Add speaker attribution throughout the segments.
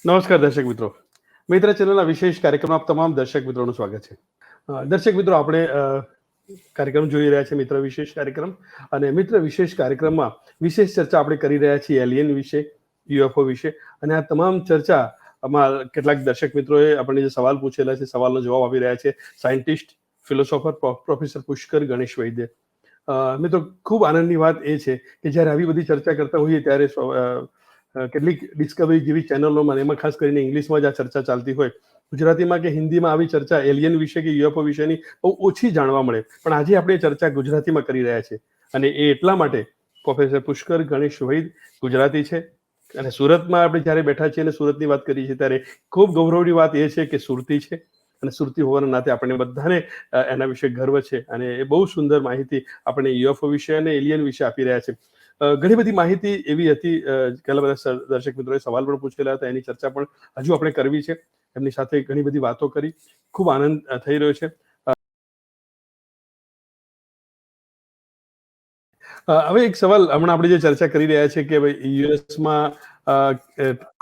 Speaker 1: નમસ્કાર દર્શક મિત્રો. મિત્ર ચેનલના વિશેષ કાર્યક્રમમાં આપ તમામ દર્શક મિત્રોનું સ્વાગત છે. દર્શક મિત્રો, આપણે કાર્યક્રમ જોઈ રહ્યા છે મિત્ર વિશેષ કાર્યક્રમ, અને મિત્ર વિશેષ કાર્યક્રમમાં વિશેષ ચર્ચા આપણે કરી રહ્યા છીએ એલિયન વિશે, યુએફઓ વિશે, અને આ તમામ ચર્ચામાં કેટલાક દર્શક મિત્રોએ આપણને જે સવાલ પૂછેલા છે, સવાલનો જવાબ આપી રહ્યા છે scientist, philosopher professor Pushkar Ganesh Vaidya. મિત્રો, ખૂબ આનંદની વાત એ છે કે જ્યારે આવી બધી ચર્ચા કરતા હોઈએ ત્યારે કેટલીક ડિસ્કવરી જેવી ચેનલોમાં, એમાં ખાસ કરીને ઇંગ્લિશમાં જ આ ચર્ચા ચાલતી હોય, ગુજરાતીમાં કે હિન્દીમાં આવી ચર્ચા એલિયન વિશે કે યુએફઓ વિશેની બહુ ઓછી જાણવા મળે. પણ આજે આપણે ચર્ચા ગુજરાતીમાં કરી રહ્યા છીએ, અને એ એટલા માટે પ્રોફેસર પુષ્કર ગણેશ વૈદ્ય ગુજરાતી છે, અને સુરતમાં આપણે જ્યારે બેઠા છીએ અને સુરતની વાત કરીએ છીએ ત્યારે ખૂબ ગૌરવની વાત એ છે કે સુરતી છે, અને સુરતી હોવાના નાતે આપણને બધાને એના વિશે ગર્વ છે, અને એ બહુ સુંદર માહિતી આપણે યુએફઓ વિશે અને એલિયન વિશે આપી રહ્યા છે. ઘણી બધી માહિતી એવી હતી, ઘણા બધા દર્શક મિત્રોએ સવાલ પણ પૂછેલા હતા, એની ચર્ચા પણ હજુ આપણે કરવી છે. એમની સાથે ઘણી બધી વાતો કરી, ખૂબ આનંદ થઈ રહ્યો છે. હવે એક સવાલ, હમણાં આપણે જે ચર્ચા કરી રહ્યા છે કે ભાઈ યુએસમાં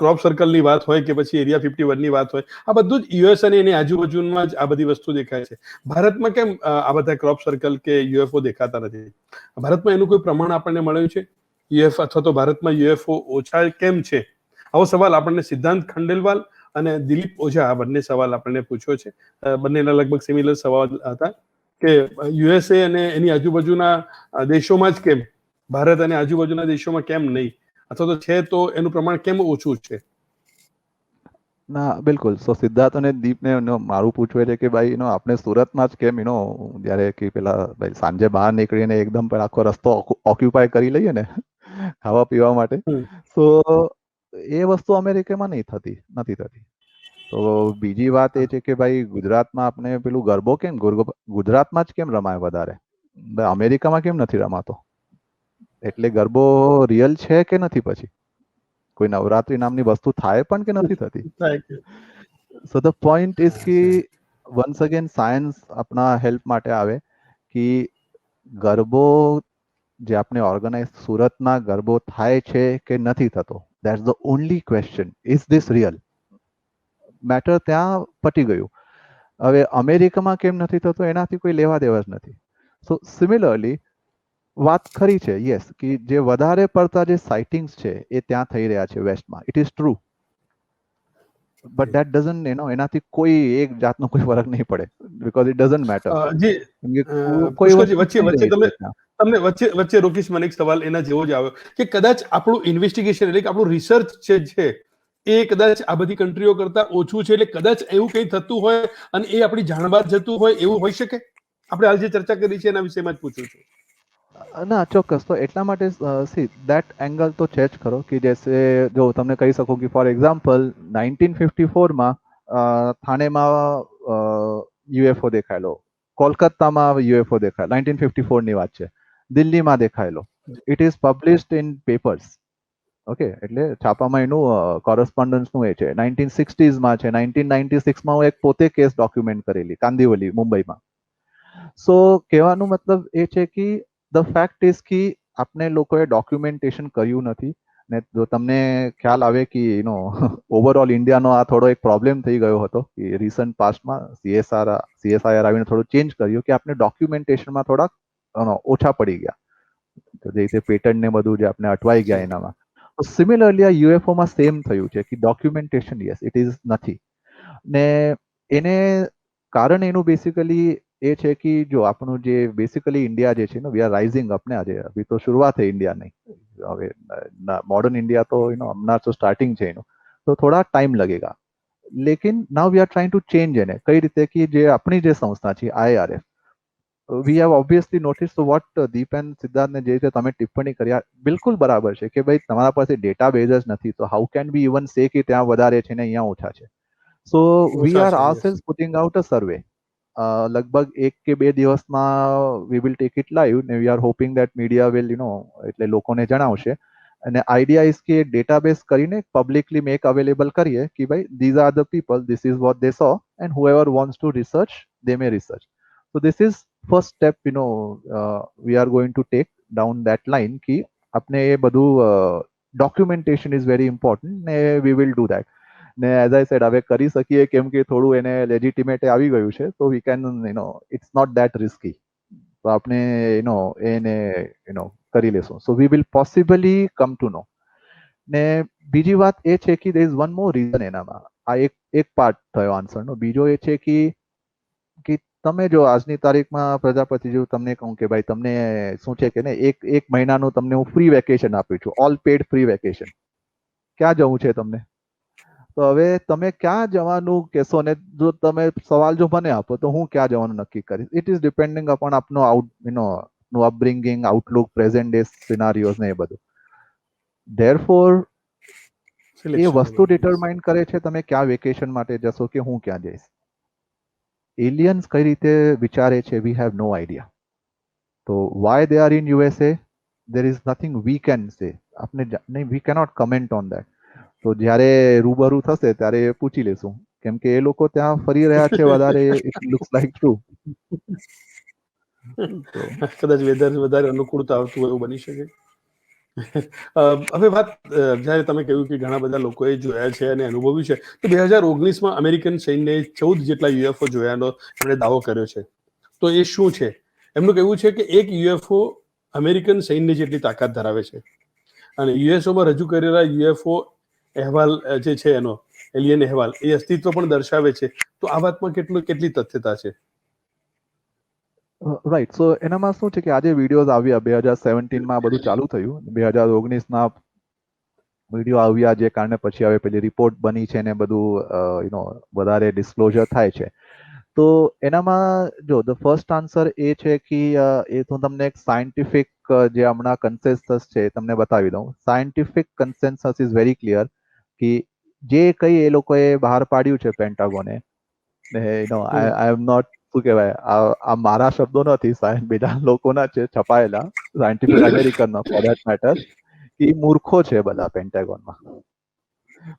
Speaker 1: ક્રોપ સર્કલની વાત હોય કે પછી એરિયા 51ની વાત હોય, આ બધું જ યુએસ અને એની આજુબાજુમાં જ આ બધી વસ્તુ દેખાય છે. ભારતમાં કેમ આ બધા ક્રોપ સર્કલ કે યુએફઓ દેખાતા નથી? ભારતમાં એનું કોઈ પ્રમાણ આપણને મળ્યું છે યુએફઓ, અથવા તો ભારતમાં યુએફઓ ઓછા કેમ છે? આવો સવાલ આપણને સિદ્ધાંત ખંડેલવાલ અને દિલીપ ઓઝા, આ બંને સવાલ આપણને પૂછ્યો છે. બંનેના લગભગ સિમિલર સવાલ હતા કે યુએસએ અને એની આજુબાજુના દેશોમાં જ કેમ, ભારત અને આજુબાજુના દેશોમાં કેમ નહીં, અથવા તો છે તો એનું પ્રમાણ કેમ ઓછું છે?
Speaker 2: ના, બિલકુલ. સો સિદ્ધાર્થ અને દીપને મારું પૂછવું છે કે ભાઈ આપણે સુરતમાં જ કેમ જ્યારે કે પેલા ભાઈ સાંજે બહાર નીકળીને એકદમ પણ આખો રસ્તો ઓક્યુપાય કરી લઈએ ને ખાવા પીવા માટે, તો એ વસ્તુ અમેરિકામાં નથી થતી. તો બીજી વાત એ છે કે ભાઈ ગુજરાતમાં આપણે પેલું ગરબો કેમ ગુજરાતમાં જ કેમ રમાય વધારે, અમેરિકામાં કેમ નથી રમાતો? એટલે ગરબો રિયલ છે કે નથી? પછી કોઈ નવરાત્રી નામની વસ્તુ થાય પણ કે નથી થતી? સો ધ પોઈન્ટ ઇઝ કે વન્સ અગેન સાયન્સ આપણા હેલ્પ માટે આવે કે ગરબો જે આપણે ઓર્ગેનાઇઝ સુરતમાં ગરબો થાય છે કે નથી થતો, that's the only question. Is this real? Matter ત્યાં પટી ગયું. હવે અમેરિકામાં કેમ નથી થતો એનાથી કોઈ લેવા દેવા જ નથી. સો સિમિલરલી વાત ખરી છે, યસ, કે જે વધારે પડતા જે સાઇટિંગ્સ છે એ ત્યાં થઈ રહ્યા છે વેસ્ટમાં. It is true, but that doesn't એનાથી કોઈ એક જાતનો કોઈ ફરક નહીં પડે, બીકોઝ ઇટ ડઝન્ટ મેટર. કોઈ
Speaker 1: તમને વચ્ચે રોકીશ. મને એક સવાલ એના જેવો જ આવ્યો કે કદાચ આપણું ઇન્વેસ્ટિગેશન, એટલે કે આપણું રિસર્ચ છે એ કદાચ આ બધી કન્ટ્રીઓ કરતા ઓછું છે, એટલે કદાચ એવું કંઈ થતું હોય અને એ આપણી જાણ બહાર જતું હોય, એવું હોઈ શકે? આપણે હાલ જે ચર્ચા કરી છે એના વિશેમાં જ પૂછું છું.
Speaker 2: ના, ચોક્કસ. તો એટલા માટે સી દેટ એંગલ તો છે જ ખરો કે જેસે જો તમને કહી શકું કે ફોર એક્ઝામ્પલ 1954માં થાણેમાં યુએફઓ દેખાયેલો, કોલકાતામાં યુએફઓ દેખાયેલો, 1954ની વાત છે. દિલ્હીમાં દેખાયેલો. It is published in papers. Okay, એટલે છાપામાં એનું કોરસ્પોન્ડન્સનું એ છે. 1960માં છે. 1996માં હું એક પોતે કેસ ડોક્યુમેન્ટ કરેલી કાંદિવલી, મુંબઈમાં. સો કહેવાનો મતલબ એ છે કે ધ ફેક્ટ ઇઝ કે આપણે લોકોએ ડોક્યુમેન્ટેશન કર્યું નથી. ને જો તમને ખ્યાલ આવે કે ઓવરઓલ ઇન્ડિયાનો આ થોડો એક પ્રોબ્લેમ થઈ ગયો હતો કે રિસન્ટ પાસ્ટમાં સીએસઆઈઆર આવીને થોડું ચેન્જ કર્યું કે આપણે ડોક્યુમેન્ટેશનમાં થોડાક ઓછા પડી ગયા. તો જે રીતે પેટર્ન ને બધું જે આપણે અટવાઈ ગયા એનામાં. તો સિમિલરલી આ યુએફઓમાં સેમ થયું છે કે ડોક્યુમેન્ટેશન યસ ઇટ ઇઝ નથી. ને એને કારણ એનું બેસિકલી એ છે કે જો આપણું જે બેસિકલી ઇન્ડિયા જે છે વી આર રાઇઝિંગ અપ ને આજે અભી તો શરૂઆત છે ઇન્ડિયાની. હવે મોડર્ન ઇન્ડિયા તો હમણાં તો સ્ટાર્ટિંગ છે એનું, તો થોડા ટાઈમ લગેગા. લેકિન now we are trying to change એને. કઈ રીતે કે જે આપણી જે સંસ્થા છે IRF, we have obviously notice તો વોટ દીપ એન્ડ સિદ્ધાર્થને જે રીતે તમે ટિપ્પણી કરી બિલકુલ બરાબર છે કે ભાઈ તમારા પાસે ડેટા બેઝ જ નથી, તો હાઉ કેન બી ઇવન સે કે ત્યાં વધારે છે ને અહીંયા ઓછા છે. So we are ourselves putting out a survey. લગભગ 1 કે 2 દિવસમાં we will take it live ને we are hoping that media will એટલે લોકોને જણાવશે. અને આઈડિયા ઇઝ કે ડેટાબેઝ કરીને પબ્લિકલી મેક અવેલેબલ કરીએ કે ભાઈ these are the people, this is what they so and whoever wants to research they may research. So this is first step, we are going to take down that line ki apne ye badhu documentation is very important, we will do that. ને as I said હવે કરી શકીએ કેમ કે થોડું એને legitimate આવી ગયું છે, તો we can it's not that risky, તો આપણે એને કરી લેશું. So we will possibly come to know. ને બીજી વાત એ છે કે there is one more reason એનામાં. આ એક પાર્ટ થયો આન્સરનો. બીજો એ છે કે તમે જો આજની તારીખમાં પ્રજાપતિ જો તમને કહું કે ભાઈ તમને શું છે કે ને એક મહિનાનું તમને હું ફ્રી વેકેશન આપું છું, ઓલ પેડ ફ્રી વેકેશન. ક્યાં જવું છે તમને? તો હવે તમે ક્યાં જવાનું કહેશો ને જો તમે સવાલ જો મને આપો તો હું ક્યાં જવાનું નક્કી કરીશ. ઇટ ઇઝ ડિપેન્ડિંગ અપોન આપનો અપબ્રિંગિંગ, આઉટલુક, પ્રેઝન્ટ ડે સિનારીઓઝ ને એ બધું. ધેરફોર એ વસ્તુ ડિટરમાઇન કરે છે તમે ક્યાં વેકેશન માટે જશો કે હું ક્યાં જઈશ. એલિયન્સ કઈ રીતે વિચારે છે વી હેવ નો આઈડિયા. તો Y they are in USA there is nothing we can say. આપણે નહીં, વી કેનોટ કમેન્ટ ઓન દેટ. તો જ્યારે રૂબરૂ થશે ત્યારે પૂછી લેશું, કેમ કે એ લોકો ત્યાં ફરી રહ્યા છે વધારે. It looks like true.
Speaker 1: કદાચ વેધર વધારે અનુકૂળતા આવતું હોય એવું બની શકે. હવે વાત જ્યારે તમે કહ્યું કે ઘણા બધા લોકોએ જોયા છે અને અનુભવ્યું છે, તો 2019માં અમેરિકન સૈન્યએ 14 જેટલા યુએફઓ જોયાનો એમણે દાવો કર્યો છે. તો એ શું છે? એમનું કહેવું છે કે એક યુએફઓ અમેરિકન સૈન્ય જેટલી તાકાત ધરાવે છે અને યુએસઓમાં રજૂ કરેલા યુએફઓ અહેવાલ જે છે એનો એલિયન અહેવાલ એ અસ્તિત્વ પણ દર્શાવે છે. તો આ વાતમાં કેટલી તથ્યતા છે?
Speaker 2: રાઈટ. સો એનામાં શું છે કે આજે વિડીયોઝ આવ્યા 2017માં બધું ચાલુ થયું, 2019ના વિડીયો આવ્યા જે કારણે પછી હવે પેલી રિપોર્ટ બની છે ને બધું વધારે ડિસ્ક્લોઝર થાય છે. તો એનામાં જો ધ ફર્સ્ટ આન્સર એ છે કે એ તો તમને એક સાયન્ટિફિક જે હમણાં કન્સેન્સસ છે તમને બતાવી દઉં. Scientific consensus is very clear કે જે કંઈ એ લોકોએ બહાર પાડ્યું છે પેન્ટાગોને, આઈ એમ નોટ, શું કહેવાય, આ મારા શબ્દો નથી, બીજા લોકોના છે છપાયેલા, સાયન્ટિફિક અમેરિકનના ફોર ધેટ મેટર, કે મૂર્ખો છે બધા પેન્ટાગોનમાં.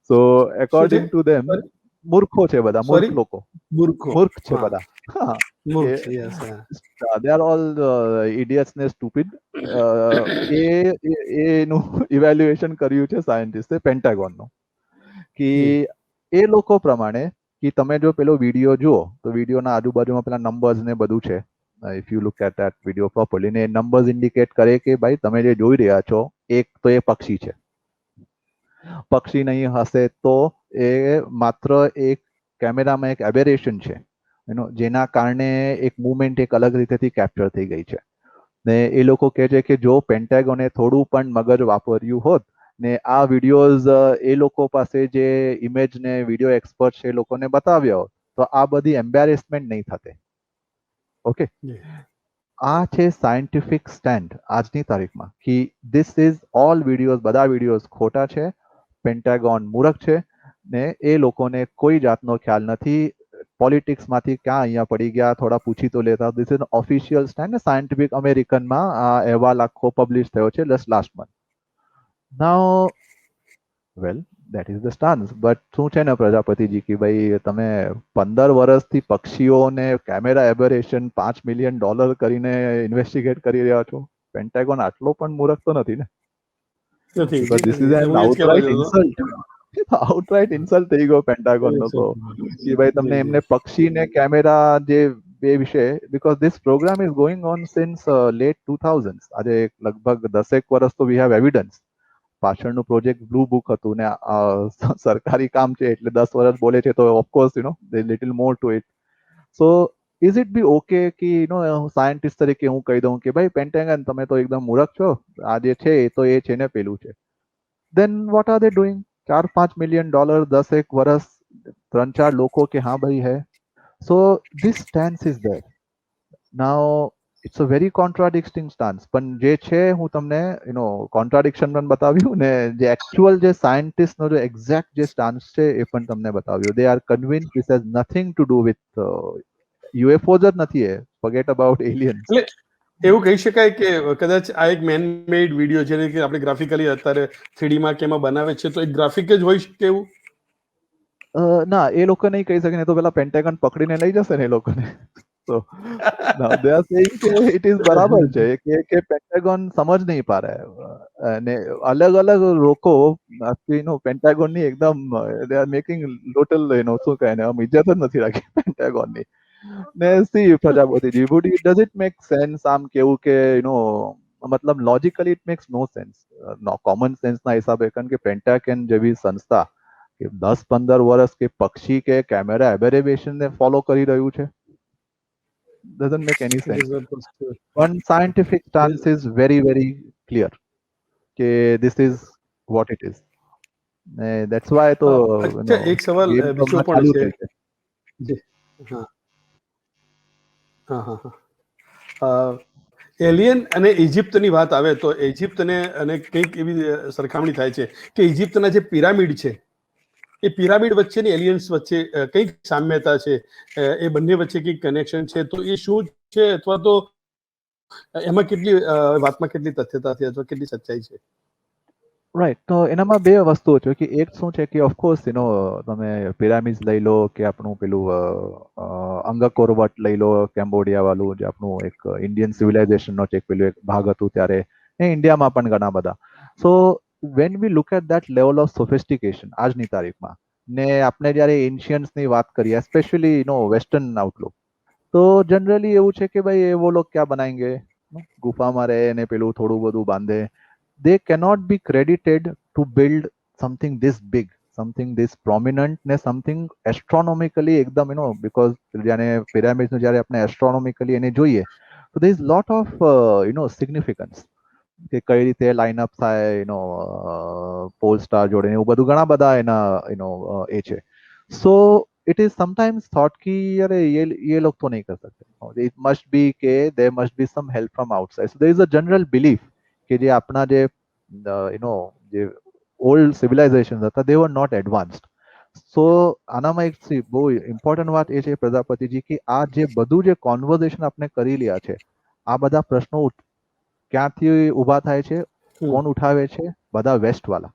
Speaker 2: સો એકોર્ડિંગ ટુ ધેમ મૂર્ખો છે બધા, મૂર્ખ લોકો, મૂર્ખ છે બધા. હા, દે આર ઓલ ઇડિયટ્સ ને સ્ટુપિડ. એનું ઇવેલ્યુએશન કર્યું છે સાયન્ટિસ્ટે પેન્ટાગોનનું, કે એ લોકો પ્રમાણે કે તમે જો પેલો વિડીયો જુઓ તો વિડીયોના આજુબાજુમાં પેલા નંબર્સ ને બધું છે. If you look at that video properly, ને નંબર્સ ઇન્ડિકેટ કરે કે ભાઈ તમે જે જોઈ રહ્યા છો એક તો એ પક્ષી છે. પક્ષી નહીં હશે તો એ માત્ર એક કેમેરામાં એક એબેરેશન છે, જેના કારણે એક મુવમેન્ટ એક અલગ રીતેથી કેપ્ચર થઈ ગઈ છે. ને એ લોકો કહે છે કે જો પેન્ટાગોને થોડું પણ મગજ વાપર્યું હોત ને આ વિડીયોઝ એ લોકો પાસે જે ઇમેજ ને વિડીયો એક્સપર્ટ છે એ લોકોને બતાવ્યા હોત તો આ બધી એમ્બેરેસમેન્ટ નહીં થતે. ઓકે, આ છે સાયન્ટિફિક સ્ટેન્ડ આજની તારીખમાં કે ધીસ ઇઝ ઓલ વિડીયોઝ, બધા વિડીયોઝ ખોટા છે, પેન્ટાગોન મૂર્ખ છે ને એ લોકોને કોઈ જાતનો ખ્યાલ નથી. પોલિટિક્સમાંથી ક્યાં અહીંયા પડી ગયા, થોડા પૂછી તો લેતા. ધીસ ઇઝ ઓફિશિયલ સ્ટેન્ડ ને સાયન્ટિફિક અમેરિકનમાં આ અહેવાલ આખો પબ્લિશ થયો છે last month. Now well that is the stance. But શું છે ને પ્રજાપતિજી કે ભાઈ તમે 15 વર્ષથી પક્ષીઓને કેમેરા એબરેશન $5 મિલિયન કરીને ઇન્વેસ્ટિગેટ કરી રહ્યા છો. પેન્ટાગોન આટલો પણ મૂર્ખ તો નથી ને. But this is an outright insult. Outright insult થઈ ગયો પેન્ટાગોનનો તો, કે ભાઈ તમને એમને પક્ષીને કેમેરા જે બે વિશે, because this program is going on since late 2000s. આજે લગભગ 10 વર્ષ તો વી હેવ એવિડન્સ. પાછળનું પ્રોજેક્ટ બ્લુ બુક હતું ને સરકારી કામ છે એટલે 10 વર્ષ બોલે છે તો of course they little more to it. So is it be okay કે સાયન્ટિસ્ટ તરીકે હું કહી દઉં કે ભાઈ પેન્ટાગન તમે તો એકદમ મૂર્ખ છો, આ જે છે એ તો એ છે ને પેલું છે. Then what are they doing? $4-5 million 10 વર્ષ 3-4 લોકો કે હા ભાઈ હે. So this stance is there. Now it's a very contradicting stance, પણ જે છે હું તમને કોન્ટ્રાડિક્શન પણ બતાવ્યું ને જે એકચ્યુઅલ જે સાયન્ટિસ્ટનો જે એક્ઝેક્ટ જે સ્ટાન્સ છે એ પણ તમને બતાવ્યું. They are convince this has nothing to do with UFOs જ નથી, એ ફોરગેટ અબાઉટ એલિયન્સ.
Speaker 1: એવું કહી શકાય કે કદાચ આ એક મેન મેડ વિડીયો જેને કે આપણે ગ્રાફિકલી અત્યારે 3D માં કેમાં બનાવે છે તો એક ગ્રાફિક જ હોઈ શકે એવું?
Speaker 2: ના, એ લોકો નહીં કહી શકે ને, તો પેલા પેન્ટાગન પકડીને લઈ જશે ને એ લોકોને. So now they are saying કે it is બરાબર છે કે પેન્ટાગોન સમજ નહીં પા રહા है અને અલગ અલગ લોકો પેન્ટાગોન ની એકદમ they are making total શું કહે ને આમ ઇજ્જત જ નથી રાખી પેન્ટાગોન ની ને C પ્રજાપતિજી does it make sense આમ કેવું કે મતલબ logically it makes no sense common sense ના હિસાબે કારણ કે પેન્ટાગન જેવી સંસ્થા કે 10-15 વર્ષ કે પક્ષી કે કેમેરા એબેરેવેશન ને ફોલો કરી રહ્યું છે doesn't make any
Speaker 1: It
Speaker 2: sense.
Speaker 1: is not possible.
Speaker 2: One scientific stance is very very clear કે this is what it is. That's why તો
Speaker 1: अच्छा एक सवाल
Speaker 2: game તો
Speaker 1: બીજો
Speaker 2: હમણાં
Speaker 1: પણ
Speaker 2: ચાલુ
Speaker 1: છે
Speaker 2: થઈ છે.
Speaker 1: જે હા હા હા હા એલિયન અને ઇજિપ્તની વાત આવે તો ઇજિપ્ત અને કંઈક એવી સરખામણી થાય છે કે ઇજિપ્તના જે પિરામિડ છે એ પિરામિડ વચ્ચેની એલિયન્સ વચ્ચે કંઈક સામ્યતા છે એ બંને વચ્ચે કંઈક કનેક્શન છે તો એ શું છે અથવા તો એમાં કેટલી વાતમાં કેટલી તથ્યતા છે અથવા કેટલી સચ્ચાઈ છે
Speaker 2: રાઈટ તો એનામાં બે વસ્તુઓ છે કે એક શું છે કે ઓફકોર્સ તમે પિરામિડ લઈ લો કે આપણું પેલું અંગકોર વટ લઈ લો કેમ્બોડિયા વાળું જે આપણું એક ઇન્ડિયન સિવિલાઇઝેશનનો એક પેલું એક ભાગ હતું ત્યારે એ ઇન્ડિયામાં પણ ઘણા બધા so when we look at that level of sophistication આજની તારીખમાં ને આપણે જ્યારે એન્શિયન્ટ્સની વાત કરીએ સ્પેશિયલી વેસ્ટર્ન આઉટલુક તો જનરલી એવું છે કે ભાઈ એ વો લોગ ક્યાં બનાએંગે ગુફામાં રહે ને પેલું થોડું બધું બાંધે they cannot be credited to build something this big, something this prominent, ne something astronomically ekdam because jane pyramids nu jare apne astronomically એને જોઈએ so there is lot of significance કે કઈ રીતે લાઇન અપ થાય pole star જોડે એવું બધું ઘણા બધા એના એ છે સો it is sometimes thought कि अरे ये लोग तो नहीं कर सकते it must be के there must be some help from outside so there is a general belief કે જે આપણા જે જે ઓલ્ડ સિવિલાઇઝેશન હતા they were not advanced સો આનામાં એક બહુ ઇમ્પોર્ટન્ટ વાત એ છે પ્રજાપતિજી કે આ જે બધું જે કોન્વર્ઝેશન આપણે કરી રહ્યા છે આ બધા પ્રશ્નો ક્યાંથી ઊભા થાય છે કોણ ઉઠાવે છે બધા વેસ્ટ વાળા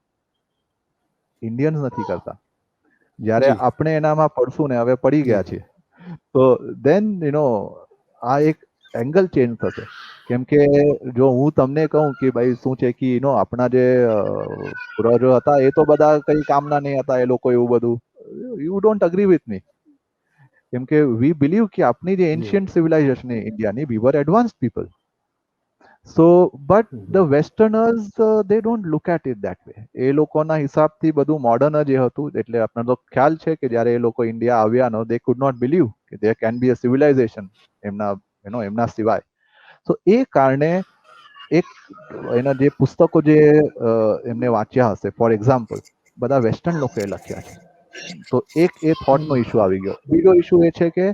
Speaker 2: ઇન્ડિયન્સ નથી કરતા જ્યારે આપણે એનામાં પડશું ને હવે પડી ગયા છીએ તો દેન આ એક એંગલ ચેન્જ થશે કેમ કે જો હું તમને કહું કે ભાઈ શું છે કે આપણા જે પૂર્વજો હતા એ તો બધા કઈ કામના નહીં હતા એ લોકો એવું બધું you don't agree with me કેમ કે વી બિલીવ કે આપણી જે એન્શિયન્ટ સિવિલાઇઝેશન ઇન્ડિયાની we were advance people so but the westerners they don't look at it that way એ લોકોના હિસાબથી બધું મોડર્ન જ એ હતું એટલે આપણને તો ખ્યાલ છે કે જ્યારે એ લોકો ઇન્ડિયા આવ્યાનો દે કુડ નોટ બિલીવ કે there can be a civilisation એમના એમના સિવાય તો એ કારણે એક એના જે પુસ્તકો જે એમને વાંચ્યા હશે ફોર એક્ઝામ્પલ બધા વેસ્ટર્ન લોકોએ લખ્યા છે તો એક એ થોટનો ઇશ્યુ આવી ગયો બીજો ઇશ્યુ એ છે કે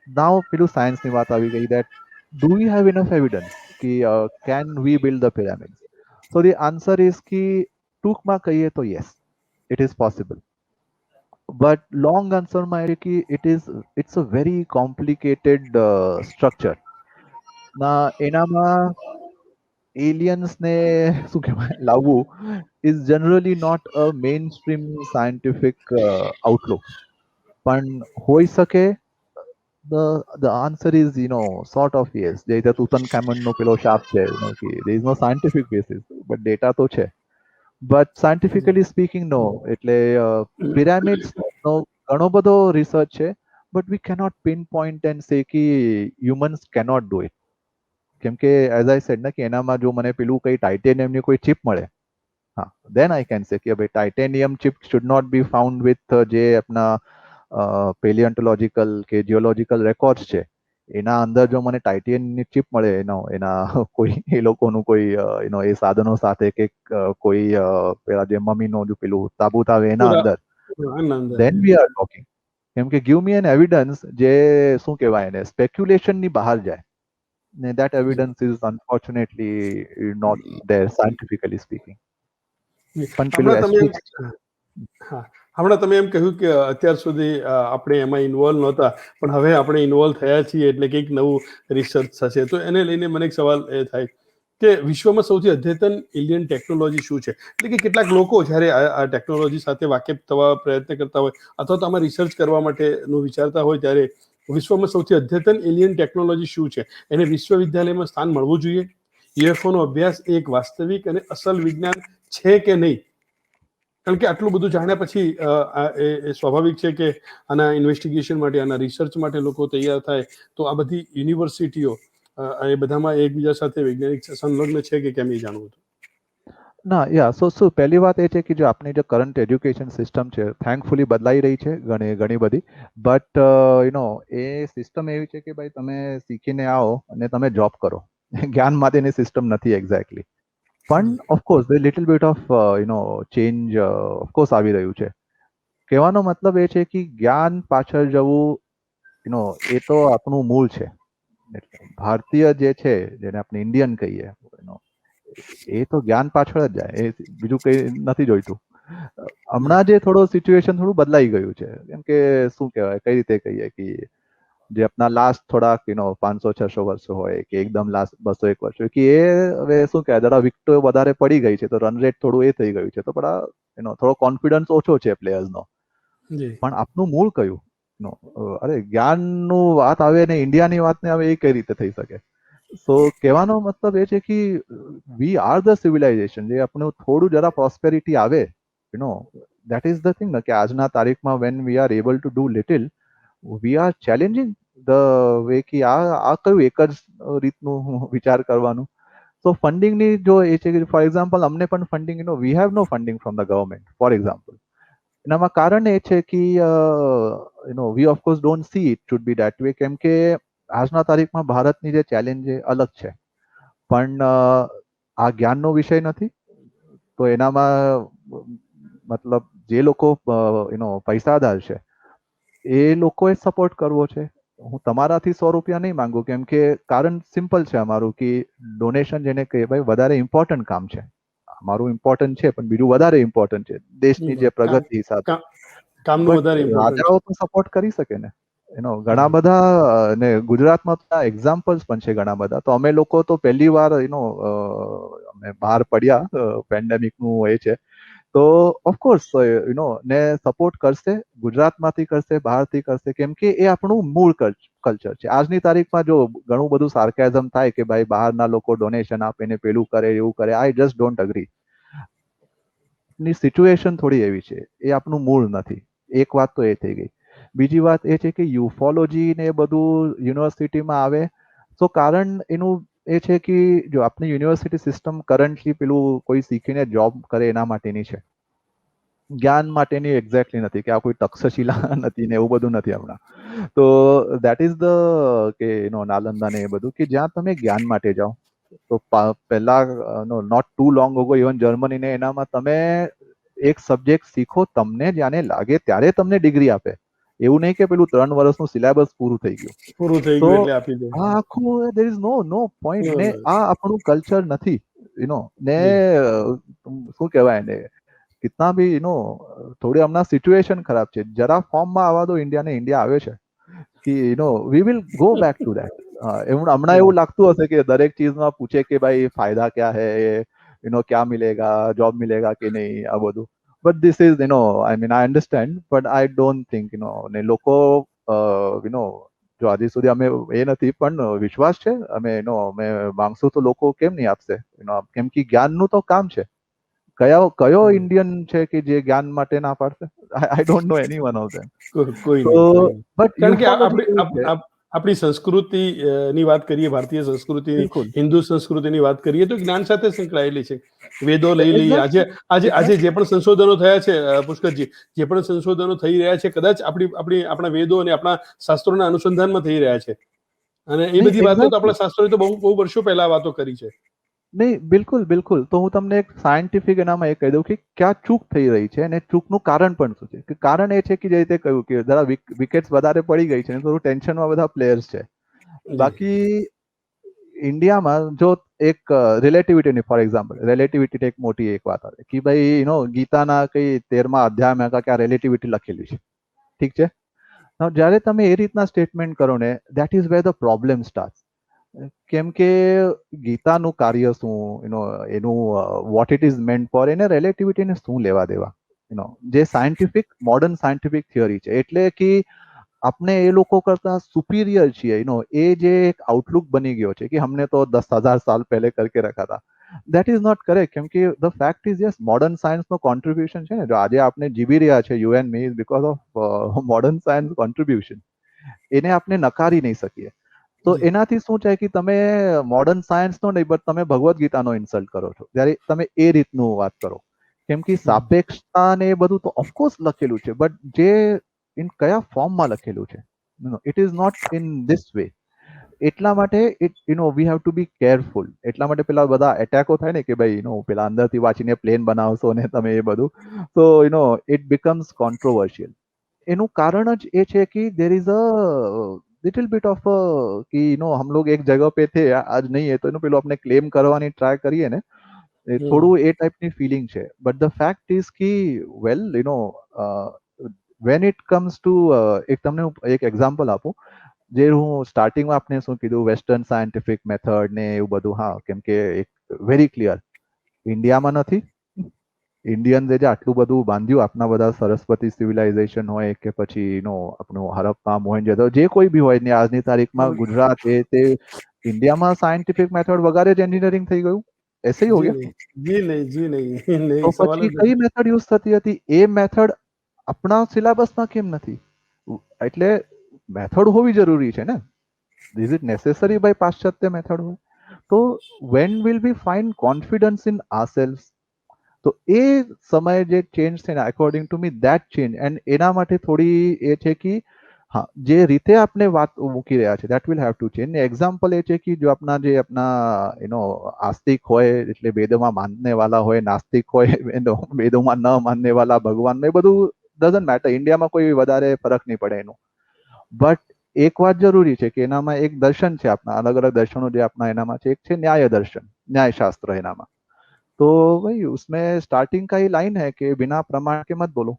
Speaker 2: નાવ પેલું સાયન્સની વાત આવી ગઈ that do we have enough evidence કે can we build the pyramid so the answer is કે ટૂંકમાં કહીએ તો yes it is possible but long આન્સરમાં એ કે it's a very complicated structure ના એનામાં એલિયન્સને શું કહેવાય લાવવું is generally not a mainstream scientific outlook પણ હોઈ શકે the answer is sort of yes જે રીતે તુતનખામન નો પેલો શાપ છે કે there is no scientific basis but data તો છે but scientifically speaking no એટલે pyramids નો ઘણો બધો રિસર્ચ છે but we cannot pinpoint and say કે humans cannot do it કેમ કે એઝ આઈ સેડ ને કે એનામાં જો મને પેલું કઈ ટાઇટેનિયમની કોઈ ચિપ મળે હા દેન આઈ કેન સે કે ભાઈ titanium chip should not be found with જે આપણા પેલિયોન્ટોલોજીકલ કે જીઓલોજીકલ રેકોર્ડ્સ છે એના અંદર જો મને ટાઇટેનિયમની ચિપ મળે એના કોઈ એ લોકોનું કોઈ એ સાધનો સાથે કે કોઈ પેલા જે મમીનો જો પેલું તાબૂત આવે એના અંદર દેન વી આર ટોકિંગ કેમ કે ગીવ મી એન એવિડન્સ જે શું કહેવાય એને સ્પેક્યુલેશનની બહાર જાય that evidence is unfortunately not there scientifically speaking પણ પેલું
Speaker 1: હમણાં તમે એમ કહ્યું કે અત્યાર સુધી આપણે એમાં ઇન્વોલ્વ નહોતા પણ હવે આપણે ઇન્વોલ્વ થયા છીએ એટલે કંઈક નવું રિસર્ચ થશે તો એને લઈને મને એક સવાલ એ થાય કે વિશ્વમાં સૌથી અદ્યતન એલિયન ટેકનોલોજી શું છે એટલે કે કેટલાક લોકો જ્યારે આ ટેકનોલોજી સાથે વાકેફ થવા પ્રયત્ન કરતા હોય અથવા તો આમાં રિસર્ચ કરવા માટેનું વિચારતા હોય ત્યારે વિશ્વમાં સૌથી અદ્યતન એલિયન ટેકનોલોજી શું છે, એને વિશ્વવિદ્યાલયમાં સ્થાન મળવું જોઈએ. યુએફઓનો અભ્યાસ એક વાસ્તવિક અને અસલ વિજ્ઞાન છે કે નહીં? કારણ કે આટલું બધું જાણ્યા પછી એ સ્વાભાવિક છે કે આના ઇન્વેસ્ટિગેશન માટે, આના રિસર્ચ માટે લોકો તૈયાર થાય. તો આ બધી યુનિવર્સિટીઓ એ બધામાં એકબીજા સાથે વૈજ્ઞાનિક સંલગ્ન છે કે કેમ, એ જાણવું હતું.
Speaker 2: ના, યા સો પહેલી વાત એ છે કે જો આપણી જે કરંટ એજ્યુકેશન સિસ્ટમ છે થેન્કફુલી બદલાઈ રહી છે ઘણી બધી, બટ એ સિસ્ટમ એવી છે કે ભાઈ તમે શીખીને આવો અને તમે જોબ કરો. જ્ઞાન માટેની સિસ્ટમ નથી એક્ઝેક્ટલી. પણ of course little bit of change of course આવી રહ્યું છે. કહેવાનો મતલબ એ છે કે જ્ઞાન પાછળ જવું એ તો આપણું મૂળ છે. એટલે ભારતીય જે છે, જેને આપણે ઇન્ડિયન કહીએ, એ તો જ્ઞાન પાછળ જ જાય, એ બીજું કઈ નથી જોઈતું. હમણાં જે સિચ્યુએશન થોડું બદલાઈ ગયું છે, કેમ કે શું કહેવાય, કઈ રીતે કહીએ કે જે આપણા લાસ્ટ થોડાક 500-600 વર્ષ હોય કે એકદમ લાસ્ટ 200-1 વર્ષ હોય કે એ હવે શું કહેવાય, જરા વિકટો વધારે પડી ગઈ છે, તો રન રેટ થોડું એ થઈ ગયું છે, તો થોડો કોન્ફિડન્સ ઓછો છે પ્લેયર્સનો. પણ આપનું મૂળ કયું? અરે જ્ઞાનનું વાત આવે ને ઇન્ડિયાની વાત ને આવે, એ કઈ રીતે થઈ શકે? સો કહેવાનો મતલબ એ છે કે વી આર ધ સિવિલાઇઝેશન. જે આપણું થોડું જરા પ્રોસ્પેરિટી આવે, દેટ ઇઝ ધ થિંગ, કે આજના તારીખમાં when we are able to do લિટિલ, we are challenging the way કે આ કયું એક જ રીતનું વિચાર કરવાનું. તો ફંડિંગની જો એ છે કે ફોર એક્ઝામ્પલ અમને પણ funding we have no funding from the government for example. એનામાં કારણ એ છે કે we of course don't see it should be that way, કેમ કે આજના તારીખમાં ભારતની જે ચેલેન્જ છે અલગ છે. પણ આ જ્ઞાનનો વિષય નથી, તો એનામાં મતલબ જે લોકો પૈસાદાર છે એ લોકોએ સપોર્ટ કરવો છે. હું તમારાથી 100 રૂપિયા નહીં માંગુ, કેમ કે કારણ સિમ્પલ છે અમારું કે ડોનેશન જેને કહે ભાઈ વધારે ઇમ્પોર્ટન્ટ કામ છે. અમારું ઇમ્પોર્ટન્ટ છે પણ બીજું વધારે ઇમ્પોર્ટન્ટ છે દેશની જે પ્રગતિ હિસાબે.
Speaker 1: કામનું વધારે ઇમ્પોર્ટન્ટ
Speaker 2: રાજાઓ તો સપોર્ટ કરી શકે ને. ઘણા બધા ને ગુજરાતમાં તો એક્ઝામ્પલ્સ પણ છે ઘણા બધા. તો અમે લોકો તો પહેલી વાર અમે બહાર પડ્યા પેન્ડેમિકનું એ છે, તો ઓફકોર્સ ને સપોર્ટ કરશે, ગુજરાતમાંથી કરશે, બહારથી કરશે, કેમ કે એ આપણું મૂળ કલ્ચર છે. આજની તારીખમાં જો ઘણું બધું સાર્કેઝમ થાય કે ભાઈ બહારના લોકો ડોનેશન આપે ને પેલું કરે એવું કરે, આઈ જસ્ટ ડોન્ટ અગ્રી. ની સિચ્યુએશન થોડી એવી છે, એ આપણું મૂળ નથી. એક વાત તો એ થઈ ગઈ. બીજી વાત એ છે કે યુફોલોજી ને એ બધું યુનિવર્સિટીમાં આવે, તો કારણ એનું એ છે કે જો આપણી યુનિવર્સિટી સિસ્ટમ કરન્ટલી પેલું કોઈ શીખીને જોબ કરે એના માટેની છે, જ્ઞાન માટેની એક્ઝેક્ટલી નથી, કે આ કોઈ તક્ષશિલા નથી ને એવું બધું નથી હમણાં. તો દેટ ઇઝ ધ કે નાલંદા ને એ બધું કે જ્યાં તમે જ્ઞાન માટે જાઓ. તો પહેલા not too long ago even Germany ને એનામાં તમે એક સબ્જેક્ટ શીખો, તમને જ્યાંને લાગે ત્યારે તમને ડિગ્રી આપે. એવું નહીં કે પેલું 3 વર્ષનું સિલેબસ પૂરું થઈ ગયું.
Speaker 1: પૂરું થઈ
Speaker 2: તો
Speaker 1: ગયું એટલે આપી દે.
Speaker 2: આ આખું દેર ઇઝ નો પોઈન્ટ ને આ આપણું કલ્ચર નથી. ને શું કહેવાય ને, કિતના બી થોડી હમણાં સિચ્યુએશન ખરાબ છે. જરા ફોર્મમાં આવવા દો ઇન્ડિયાને, ઇન્ડિયા આવે છે કે we will go back to that. હમણાં એવું લાગતું હશે કે દરેક ચીજમાં પૂછે કે ભાઈ ફાયદા ક્યાં હે, ક્યાં મિલેગા, જોબ મિલેગા કે નહીં, આ બધું. But this is I mean I understand, but I don't think ને લોકો જો હજી સુધી અમે એ નથી, પણ વિશ્વાસ છે અમે અમે માંગશું તો લોકો કેમ નહીં આપશે, કેમ કે જ્ઞાનનું તો કામ છે. કયો ઇન્ડિયન છે કે જે જ્ઞાન માટે ના પાડશે? I don't know any one of them.
Speaker 1: કોઈ
Speaker 2: તો
Speaker 1: નહીં.
Speaker 2: બટ
Speaker 1: કારણ કે
Speaker 2: યુફોલોજી
Speaker 1: આપણી સંસ્કૃતિ ની વાત કરીએ, ભારતીય સંસ્કૃતિની,
Speaker 2: બિલકુલ
Speaker 1: હિન્દુ સંસ્કૃતિની વાત કરીએ, તો જ્ઞાન સાથે સંકળાયેલી છે. વેદો લઈ લઈએ,
Speaker 2: એક્ઝેક્ટલી
Speaker 1: આજે જે પણ સંશોધનો થયા છે પુષ્કરજી, જે પણ સંશોધનો થઈ રહ્યા છે, કદાચ આપણા વેદો અને આપણા શાસ્ત્રોના અનુસંધાનમાં થઈ રહ્યા છે. અને એ
Speaker 2: નહીં
Speaker 1: બધી વાતો તો
Speaker 2: એક્ઝેક્ટલી
Speaker 1: આપણા શાસ્ત્રોએ તો બહુ વર્ષો પહેલા વાતો કરી છે.
Speaker 2: નહીં, બિલકુલ. તો હું તમને એક સાયન્ટિફિક એનામાં એ કહી દઉં કે ક્યાં ચૂક થઈ રહી છે અને ચૂકનું કારણ પણ શું છે. કે કારણ એ છે કે જે રીતે કહ્યું કે જરા વિકેટ્સ વધારે પડી ગઈ છે અને થોડું ટેન્શનમાં બધા પ્લેયર્સ છે. બાકી ઇન્ડિયામાં જો એક રિલેટિવિટીની ફોર એક્ઝામ્પલ, રિલેટિવિટી એક મોટી એક વાત આવે કે ભાઈ ગીતાના કઈ 13મા અધ્યાયમાં કે આ રિલેટિવિટી લખેલી છે, ઠીક છે. જ્યારે તમે એ રીતના સ્ટેટમેન્ટ કરો ને, that is wear the problem start. કેમ કે ગીતાનું કાર્ય શું, એનું વોટ ઇટ ઇઝ મેન્ટ ફોર, એને રિલેટિવિટીને શું લેવા દેવા. જે સાયન્ટિફિક મોડર્ન સાયન્ટિફિક થિયરી છે, એટલે કે આપણે એ લોકો કરતા સુપીરિયર છીએ, એ જે એક આઉટલુક બની ગયો છે કે हमने तो 10,000 साल पहले करके रखा था, દેટ ઇઝ નોટ કરેક્ટ. કેમ કે the fact is yes, modern સાયન્સનો કોન્ટ્રીબ્યુશન છે ને, જો આજે આપણે જીવી રહ્યા છે you and me, is because of modern science contribution. એને આપણે નકારી નહીં શકીએ. તો
Speaker 1: જી.
Speaker 2: એનાથી શું છે કે તમે મોડર્ન સાયન્સનો નહીં, બટ તમે ભગવદ્ ગીતાનો ઇન્સલ્ટ કરો છો જ્યારે તમે એ રીતનું વાત કરો. કેમ કે સાપેક્ષતા ને એ બધું તો ઓફકોર્સ લખેલું છે, બટ જે ઇન કયા ફોર્મમાં લખેલું છે, it is not in this way. એટલા માટે we have to be careful. એટલા માટે પેલા બધા એટેકો થાય ને કે ભાઈ પેલા અંદરથી વાંચીને પ્લેન બનાવશો ને તમે એ બધું, તો ઇટ બીકમ્સ કોન્ટ્રોવર્શિયલ. એનું કારણ જ એ છે કે there is a little bit of कि हम लोग एक जगह पे थे आज नहीं है, તો એનું પેલું આપણે ક્લેમ કરવાની ટ્રાય કરીએ ને, એ થોડું એ ટાઈપની ફિલિંગ છે. બટ ધ ફેક્ટ ઇઝ કે વેલ વેન ઇટ કમ્સ ટુ, એક તમને હું એક એક્ઝામ્પલ આપું. જે હું સ્ટાર્ટિંગમાં આપણે શું કીધું, વેસ્ટર્ન સાયન્ટિફિક મેથડ ને એવું બધું, હા, કેમ કે એક વેરી ક્લિયર ઇન્ડિયામાં નથી. ઇન્ડિયન્સે જે આટલું બધું બાંધ્યું, આપણા બધા સરસ્વતી સિવિલાઇઝેશન હોય કે પછી આપણું હરપ્પા, મોહેંજો-દડો, જે કોઈ બી હોય ને આજની તારીખમાં ગુજરાત, તે ઇન્ડિયામાં સાયન્ટિફિક મેથડ વગર જ એન્જિનિયરિંગ થઈ ગયું, એસે ही हो
Speaker 1: જી
Speaker 2: गया.
Speaker 1: નહીં, જી નહીં, જી નહીં, નહીં,
Speaker 2: તો
Speaker 1: સવાલ
Speaker 2: પછી
Speaker 1: જ
Speaker 2: કઈ
Speaker 1: નથી.
Speaker 2: મેથડ યુઝ થતી હતી? એ મેથડ આપણા સિલેબસમાં કેમ નથી? એટલે મેથડ હોવી જરૂરી છે ને. ઇઝ ઇટ નેસેસરી બાય પાશ્ચાત્ય મેથડ હોય? તો when will be find confidence in ourselves? તો એ સમયે જે ચેન્જ છે ને, according to me that change, and એના માટે થોડી એ છે કે હા, જે રીતે આપણે વાત મૂકી રહ્યા છે that will have to change. Example એ છે કે જો આપણા આસ્તિક હોય એટલે વેદોમાં માનને વાલા હોય, નાસ્તિક હોય વેદોમાં ન માનને વાલા, ભગવાન, એ બધું ડઝન્ટ મેટર. ઇન્ડિયામાં કોઈ વધારે ફરક નહીં પડે એનું. બટ એક વાત જરૂરી છે કે એનામાં એક દર્શન છે, આપણા અલગ અલગ દર્શનો જે આપણા એનામાં છે. એક છે न्याय दर्शन, न्याय शास्त्र એનામાં. तो भाई उसमें स्टार्टिंग का ही लाइन है कि बिना प्रमाण के मत बोलो.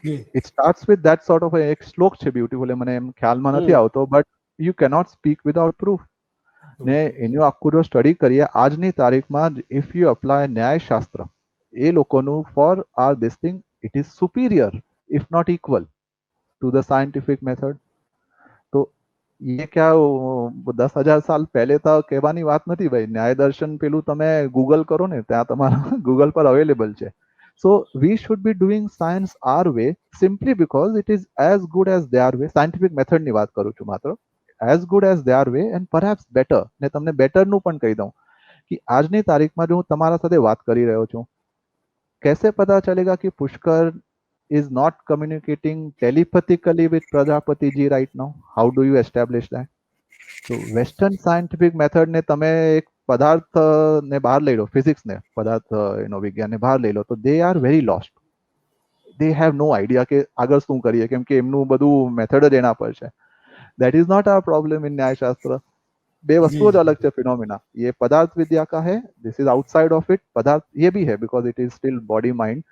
Speaker 1: જી.
Speaker 2: It starts with that sort of એક શ્લોક છે બ્યુટીફુલ, મને એમ ખ્યાલમાં નથી આવતો, but you cannot speak without proof. ને એનું આખું જો સ્ટડી કરીએ આજની તારીખમાં, ઇફ યુ અપ્લાય ન્યાયશાસ્ત્ર, એ લોકોનું for our this thing, it is superior if not equal to the scientific method. તો ये क्या 10,000 साल પહેલે તો કહેવાની વાત નથી ભાઈ. ન્યાય દર્શન પેલું તમે ગૂગલ કરો ને, ત્યાં તમારા ગૂગલ પર અવેલેબલ છે. So we should be doing science our way, simply because it is as good as their way. Scientific મેથડની વાત કરું છું માત્ર. As good as their way and perhaps better. ને તમને બેટરનું પણ કહી દઉં કે આજની તારીખમાં જો હું તમારા સાથે વાત કરી રહ્યો છું, कैसे पता चलेगा कि Pushkar is not communicating telepathically with Prajapati ji right now? How do you establish that? તો વેસ્ટર્ન સાયન્ટિફિક મેથડ ને તમે એક પદાર્થ ને બહાર લઈ લો, ફિઝિક્સ ને પદાર્થ વિજ્ઞાન ને બહાર લઈ લો, તો they are very lost. They have no idea કે આગળ શું કરીએ, કેમ કે એમનું બધું મેથડ જ એના પર છે. That is not our problem in ન્યાયશાસ્ત્ર. બે વસ્તુઓ જ અલગ છે ફિનોમિના. ये पदार्थ विद्या का है, this is outside of it. पदार्थ ये भी है because it is still body mind,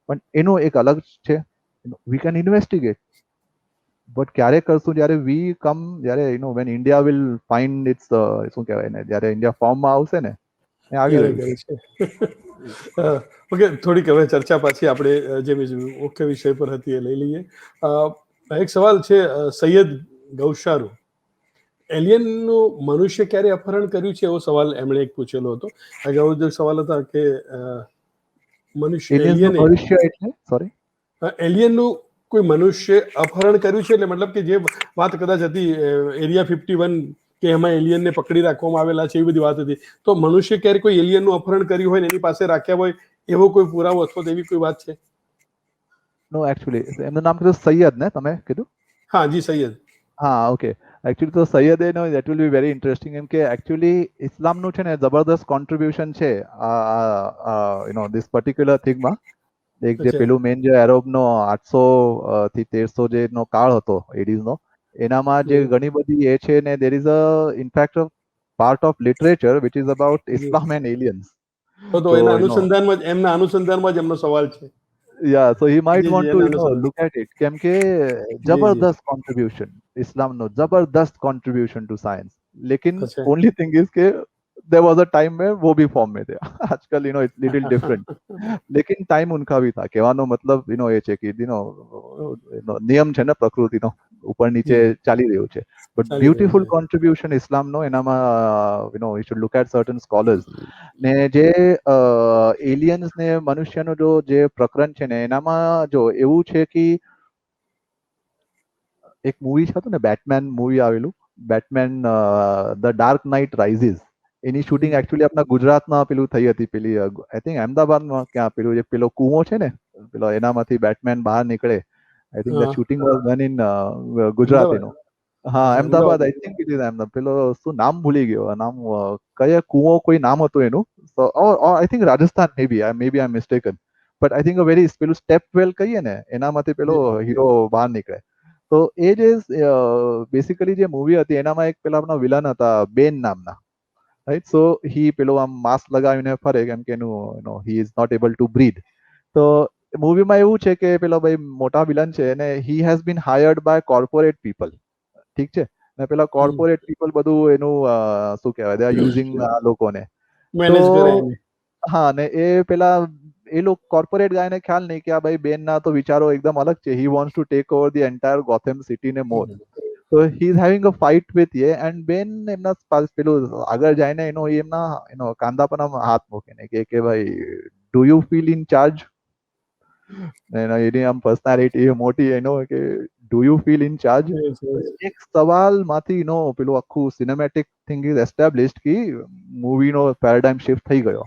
Speaker 2: પણ એનો એક અલગ છે. We can investigate. બટ ક્યારે કરશું? જ્યારે વી કમ, જ્યારે when India will find its, શું કહેવાય ને, જ્યારે ઇન્ડિયા ફોર્મમાં આવશે ને, એ આવી
Speaker 1: ત્યારે
Speaker 2: રહ્યું છે.
Speaker 1: છે. ઓકે, થોડીક હવે ચર્ચા પાછી આપણે જે મુખ્ય વિષય પર હતી એ લઈ લઈએ. એક સવાલ છે સૈયદ ગૌશારુ, એલિયનનું મનુષ્ય ક્યારે અપહરણ કર્યું છે એવો સવાલ એમણે એક પૂછેલો હતો. અગાઉ જે સવાલ હતા કે મનુષ્ય
Speaker 2: એલિયન્સનું
Speaker 1: એલિયને
Speaker 2: ભવિષ્ય એટલે સોરી,
Speaker 1: એલિયનનું કોઈ મનુષ્ય અપહરણ કર્યું છે, એટલે મતલબ કે જે વાત કદાચ હતી એરિયા 51 કે એમાં એલિયનને પકડી રાખવામાં આવેલા છે, એવી બધી વાત હતી. તો મનુષ્ય ક્યારે કોઈ એલિયનનું અપહરણ કર્યું હોય ને એની પાસે રાખ્યા હોય એવો કોઈ પુરાવો અથવા એવી કોઈ વાત છે?
Speaker 2: નો એકચ્યુઅલી એમનું નામ કીધું સૈયદ ને તમે કીધું?
Speaker 1: હા જી, સૈયદ.
Speaker 2: હા, ઓકે. એકચ્યુઅલી તો સૈયદ એ that will be very interesting, એમ કે એકચ્યુઅલી ઇસ્લામનું છે ને જબરદસ્ત કોન્ટ્રીબ્યુશન છે ધીસ પર્ટિક્યુલર થિંગમાં. એક જે પેલું મેઇન જે એરોબનો 800 થી 1300 જે નો કાળ હતો એડીઝનો, એનામાં જે ઘણી બધી એ છે ને, there is a in fact part of literature which is about Islam and aliens.
Speaker 1: તો એના અનુસંધાનમાં જ એમનો સવાલ છે.
Speaker 2: Yeah, so he might
Speaker 1: G
Speaker 2: want
Speaker 1: G,
Speaker 2: to
Speaker 1: એના અનુસંધાન.
Speaker 2: look at it. કેમ કે
Speaker 1: જી જી.
Speaker 2: જબરદસ્ત કોન્ટ્રીબ્યુશન ઇસ્લામનો, જબરદસ્ત કોન્ટ્રીબ્યુશન ટુ સાયન્સ. લેકિન
Speaker 1: અચ્છા.
Speaker 2: ઓનલી થિંગ ઇઝ કે देयर वाज अ टाइम में वो भी फॉर्म में थे. आजकल इट्स लिटिल डिफरेंट. લેકિન ટાઈમ ઉનકા ભી થા. કહેવાનો મતલબ એ છે કે નિયમ છે ને પ્રકૃતિનો, ઉપર નીચે ચાલી રહ્યું છે. બટ
Speaker 1: ચાલી રહ્યું
Speaker 2: બ્યુટીફુલ
Speaker 1: છે.
Speaker 2: કોન્ટ્રીબ્યુશન ઇસ્લામનો એનામાં you should look at certain scholars. ને જે એલિયન્સ ને મનુષ્યનો જે પ્રકરણ છે ને એનામાં જો એવું છે કે એક મૂવી હતું ને, બેટમેન મૂવી આવેલું, batsman the dark night rises. Any shooting actually આપણા ગુજરાતમાં પેલું થઈ હતી, પેલી આઈ થિંક અમદાવાદમાં ક્યાં પેલું પેલો કૂવો છે ને, પેલો એનામાંથી બેટમેન બહાર નીકળે. I think the shooting was done in Gujarat એનું. હા, Ahmedabad. I think it is Ahmedabad. પેલો શું નામ ભૂલી ગયો, નામ કયા કૂવો કોઈ નામ હતું એનું. I think Rajasthan may be I mistaken. But I think very પેલું સ્ટેપ વેલ કહીએ ને, એનામાંથી પેલો હીરો બહાર નીકળે. તો એ જે બેસિકલી જે મૂવી હતી એનામાં એક પેલા આપણા વિલન હતા બેન નામના, રાઈટ. સો હી પેલો આમ માસ્ક લગાવીને ફરે કેમ કે એનું he is not able to breathe. તો મૂવીમાં એવું છે કે પેલો ભાઈ મોટા વિલન છે અને he has been hired by corporate people. ઠીક છે ને, પેલા કોર્પોરેટ પીપલ બધું એનું શું કહેવાય, દે આર યુઝિંગ આ લોકોને.
Speaker 1: મેનેજ કરે એને.
Speaker 2: હા, ને એ પેલા એ લોકો કોર્પોરેટ ગાયને ખ્યાલ નહીં કે આ ભાઈ બેન ના તો વિચારો એકદમ અલગ છે. He wants to take over the entire Gotham city ને more. So he's having a fight with ye, and Ben એમના પેલું આગળ જાય ને એમના કાંધા પર આમ હાથ મૂકીને કે ભાઈ do you feel in charge. એની આમ પર્સનાલિટી મોટી કે do you feel in charge. એક સવાલમાંથી પેલું આખું સિનેમેટિક થિંગ ઇઝ એસ્ટાબ્લિશ્ડ કે મૂવીનો પેરાડાઇમ શિફ્ટ થઈ ગયો.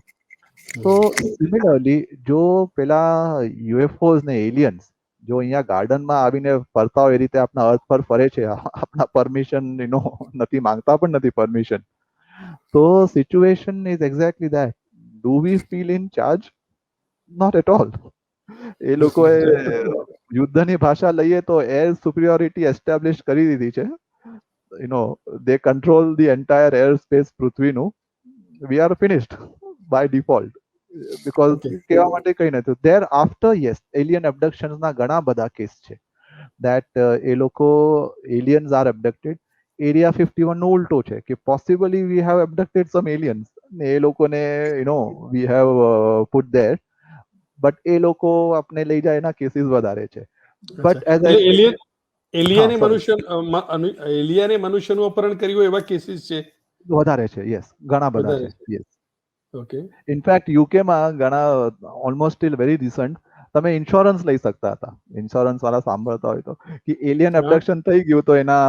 Speaker 2: તો સિમિલરલી જો પેલા યુએફઓઝ ને એલિયન્સ જો અહીંયા ગાર્ડનમાં આવીને ફરતા હોય એ રીતે આપણા અર્થ પર ફરે છે, આપણા પરમિશન નથી માંગતા પણ નથી પરમિશન, તો situation is exactly that. Do we feel in charge? Not at all. એ લોકોએ યુદ્ધની ભાષા લઈએ તો એર સુપિરિયોરિટી એસ્ટાબ્લિશ કરી દીધી છે. They control the entire air space પૃથ્વીનું. We are finished by default. Because કહેવા માટે કઈ નથી. ધેર આફ્ટર યસ એલિયન અબડક્શન્સના ઘણા બધા કેસ છે દેટ એ લોકો એલિયન્સ આર અબડક્ટેડ. એરિયા 51 નો ઉલટો છે કે possibly we have abducted some aliens ને એ લોકોને we have put there, but એ લોકો આપણે લઈ જાય એના કેસીસ વધારે છે. બટ એઝ
Speaker 1: એલિયને મનુષ્યનું અપહરણ કર્યું એવા કેસીસ છે
Speaker 2: વધારે છે. યસ, ઘણા બધા
Speaker 1: વધારે
Speaker 2: છે. યસ.
Speaker 1: ઓકે.
Speaker 2: ઇનફેક્ટ યુકેમાં ઘણા ઓલમોસ્ટ સ્ટીલ વેરી રિસન્ટ તમે ઇન્સ્યોરન્સ લઈ શકતા હતા. ઇન્સ્યોરન્સ વાળા સાંભળતા હોય તો કે એલિયન અબડક્શન થઈ ગયું તો એના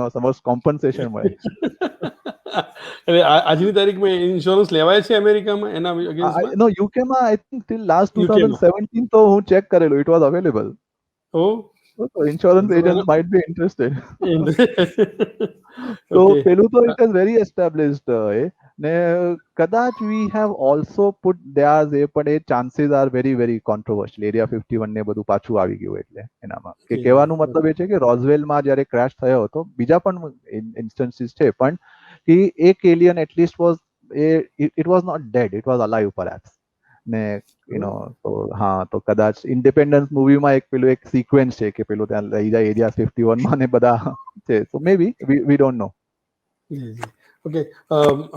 Speaker 2: સમજ કોમ્પન્સેશન મળે.
Speaker 1: એટલે આજની તારીખમાં ઇન્સ્યોરન્સ લેવાય છે અમેરિકામાં એના અગેન્સ્ટમાં?
Speaker 2: નો, યુકેમાં આઈ થિંક ટિલ લાસ્ટ 2017 તો હું ચેક કરેલું, it was available. Insurance agent might be interested. તો પેલું તો ઇટ ઇઝ વેરી એસ્ટાબ્લિશ્ડ ને કદાચ we have also put theirs પણ એ chances are very very controversial. Area 51 ને બધું પાછું આવી ગયું એટલે એનામાં કે કહેવાનું મતલબ એ છે કે રોઝવેલમાં જ્યારે ક્રેશ થયો હતો, બીજા પણ ઇન્સ્ટન્સીસ છે, પણ કે એક alien at least was it was not dead, it was alive perhaps. ને તો હા, તો કદાચ ઇન્ડિપેન્ડન્સ મૂવીમાં એક પેલું એક સિક્વન્સ છે કે પેલું ત્યાં લઈ જાય એરિયા 51 માં ને બધા છે. તો may be we don't know.
Speaker 1: Okay.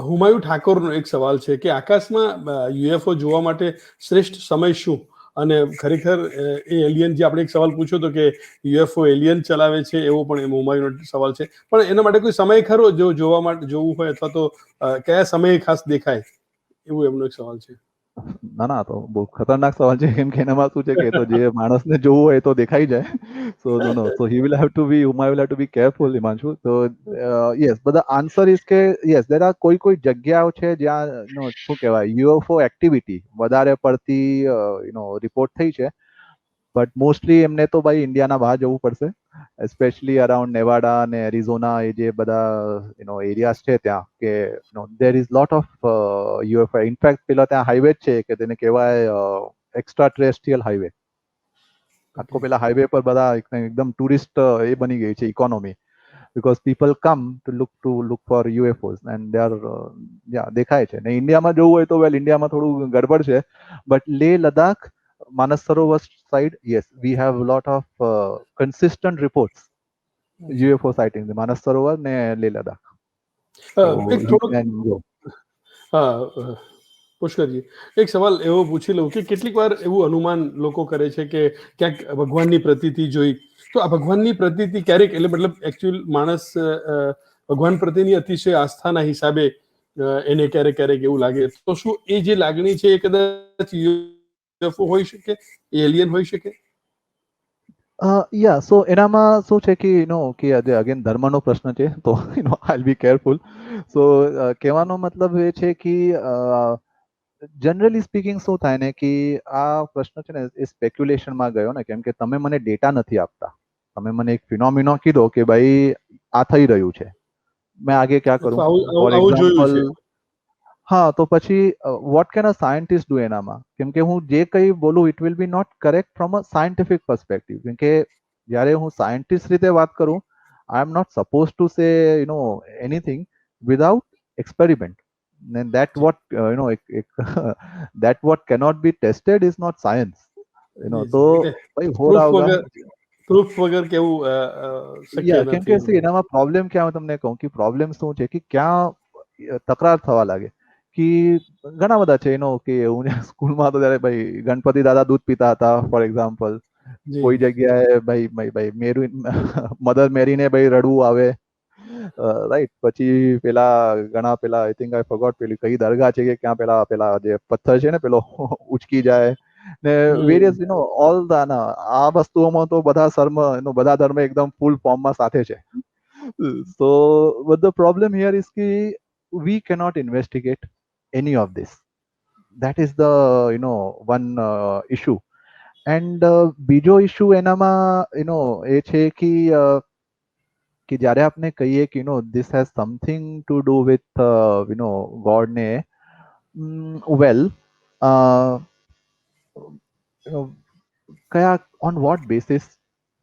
Speaker 1: Humayun ઠાકોરનો એક સવાલ છે કે આકાશમાં યુએફઓ જોવા માટે શ્રેષ્ઠ સમય શું? અને ખરેખર એ એલિયન જે આપણે એક સવાલ પૂછ્યો હતો કે યુએફઓ એલિયન ચલાવે છે એવો પણ હુમાયુનો સવાલ છે, પણ એના માટે કોઈ સમય ખરો જો જોવા માટે જોવું હોય, અથવા તો કયા સમયે ખાસ દેખાય એવું એમનો એક સવાલ છે.
Speaker 2: ના, તો બહુ ખતરનાક સવાલ છે કેમ કે એનામાં શું છે કે તો જે માણસને જોવું હોય તો દેખાઈ જાય. So no, so he will have to be Humayun will have to be careful, Himanshu. તો yes, but the answer is કે યસ, દેર આર કોઈ જગ્યાઓ છે જ્યાં શું કહેવાય યુએફઓ એક્ટિવિટી વધારે પડતી રિપોર્ટ થઈ છે. બટ મોસ્ટલી એમને તો ભાઈ ઇન્ડિયાના બહાર જવું પડશે, એસ્પેશિયલી અરાઉન્ડ નેવાડા અને એરિઝોના, એ જે બધા એરિયાઝ છે ત્યાં કે there is lot of UFO. In fact પેલા ત્યાં હાઈવે છે કે તેને કહેવાય એક્સ્ટ્રા ટેરેસ્ટ્રીયલ હાઈવે. આખો પેલા હાઈવે પર બધા એકદમ ટુરિસ્ટ એ બની ગઈ છે economy, because people come to look for UFOs and they are દેખાય છે. ને ઇન્ડિયામાં જોવું હોય તો ઇન્ડિયામાં થોડું ગડબડ છે, બટ લેહ લદ્દાખ, માનસ સરોવર side, yes, we have a lot of consistent reports UFO sightings, માનસ સરોવર ને લેહ લદ્દાખ.
Speaker 1: એક થોડુંક હા, પુષ્કરજી, એક સવાલ એવો પૂછી લઉં કે કેટલીક વાર એવું અનુમાન લોકો કરે છે કે ક્યાંક ભગવાનની પ્રતીતિ જોઈ, તો આ ભગવાનની પ્રતીતિ ક્યારેક, એટલે મતલબ એકચ્યુઅલ માણસ ભગવાન પ્રત્યેની અતિશય આસ્થાના હિસાબે એને ક્યારેક ક્યારેક એવું લાગે, તો શું એ જે લાગણી છે એ કદાચ UFO હોઈ શકે, એલિયન હોઈ શકે?
Speaker 2: યા સો એનામાં શું છે કે કે અગેન ધર્મનો પ્રશ્ન છે, તો આઈ બી કેરફુલ. સો કહેવાનો મતલબ એ છે કે જનરલી સ્પીકિંગ શું થાય ને કે આ પ્રશ્ન છે ને એ સ્પેક્યુલેશનમાં ગયો ને, કેમ કે તમે મને ડેટા નથી આપતા. તમે મને એક ફિનોમિનો કીધો કે ભાઈ આ થઈ રહ્યું છે, મેં આગે ક્યાં કરું?
Speaker 1: અથવા આવું
Speaker 2: ફોર
Speaker 1: આવું આવું જોયું
Speaker 2: એક્ઝામ્પલ,
Speaker 1: છે?
Speaker 2: હા, તો પછી what can a scientist do એનામાં? કેમ કે હું જે કંઈ બોલું it will be not correct from a scientific perspective. કેમ કે જ્યારે હું સાયન્ટિસ્ટ રીતે વાત કરું, I am not suppose to say anything without experiment. And that what that what cannot be tested is not science.
Speaker 1: જી
Speaker 2: तो
Speaker 1: જી, એટલે
Speaker 2: भाई हो रहा
Speaker 1: પ્રૂફ
Speaker 2: होगा.
Speaker 1: વગર, પ્રૂફ વગર કેવું શક્ય
Speaker 2: યા કેમ
Speaker 1: નથી
Speaker 2: કે
Speaker 1: એમ.
Speaker 2: એનામાં પ્રોબ્લેમ ક્યાં, હું તમને કહું કે પ્રોબ્લેમ શું છે કે ક્યાં તકરાર થવા લાગે કે ઘણા બધા છે કે હું સ્કૂલમાં હતો ત્યારે ભાઈ ગણપતિ દાદા દૂધ પીતા હતા ફોર એક્ઝામ્પલ.
Speaker 1: જી
Speaker 2: કોઈ જગ્યાએ ભાઈ ભાઈ ભાઈ મેરી મધર મેરીને ભાઈ રડવું આવે, રાઈટ. પછી પેલા ઘણા પેલા આઈ થિંક આઈ ફોરગોટ પેલી કઈ દરગાહ છે કે ક્યાં પેલા પેલા જે પથ્થર છે ને પેલો ઉચકી જાય ને વેરિયસ ઓલ આ વસ્તુઓમાં તો બધા બધા ધર્મ એકદમ ફૂલ ફોર્મમાં સાથે છે. સો but the problem here is ki we cannot investigate any of this. That is the one issue. And બીજો ઇશ્યુ એનામાં એ છે કે જ્યારે આપણે કહીએ કે this has something to do with God ને, well, કયા ઓન વોટ બેસિસ?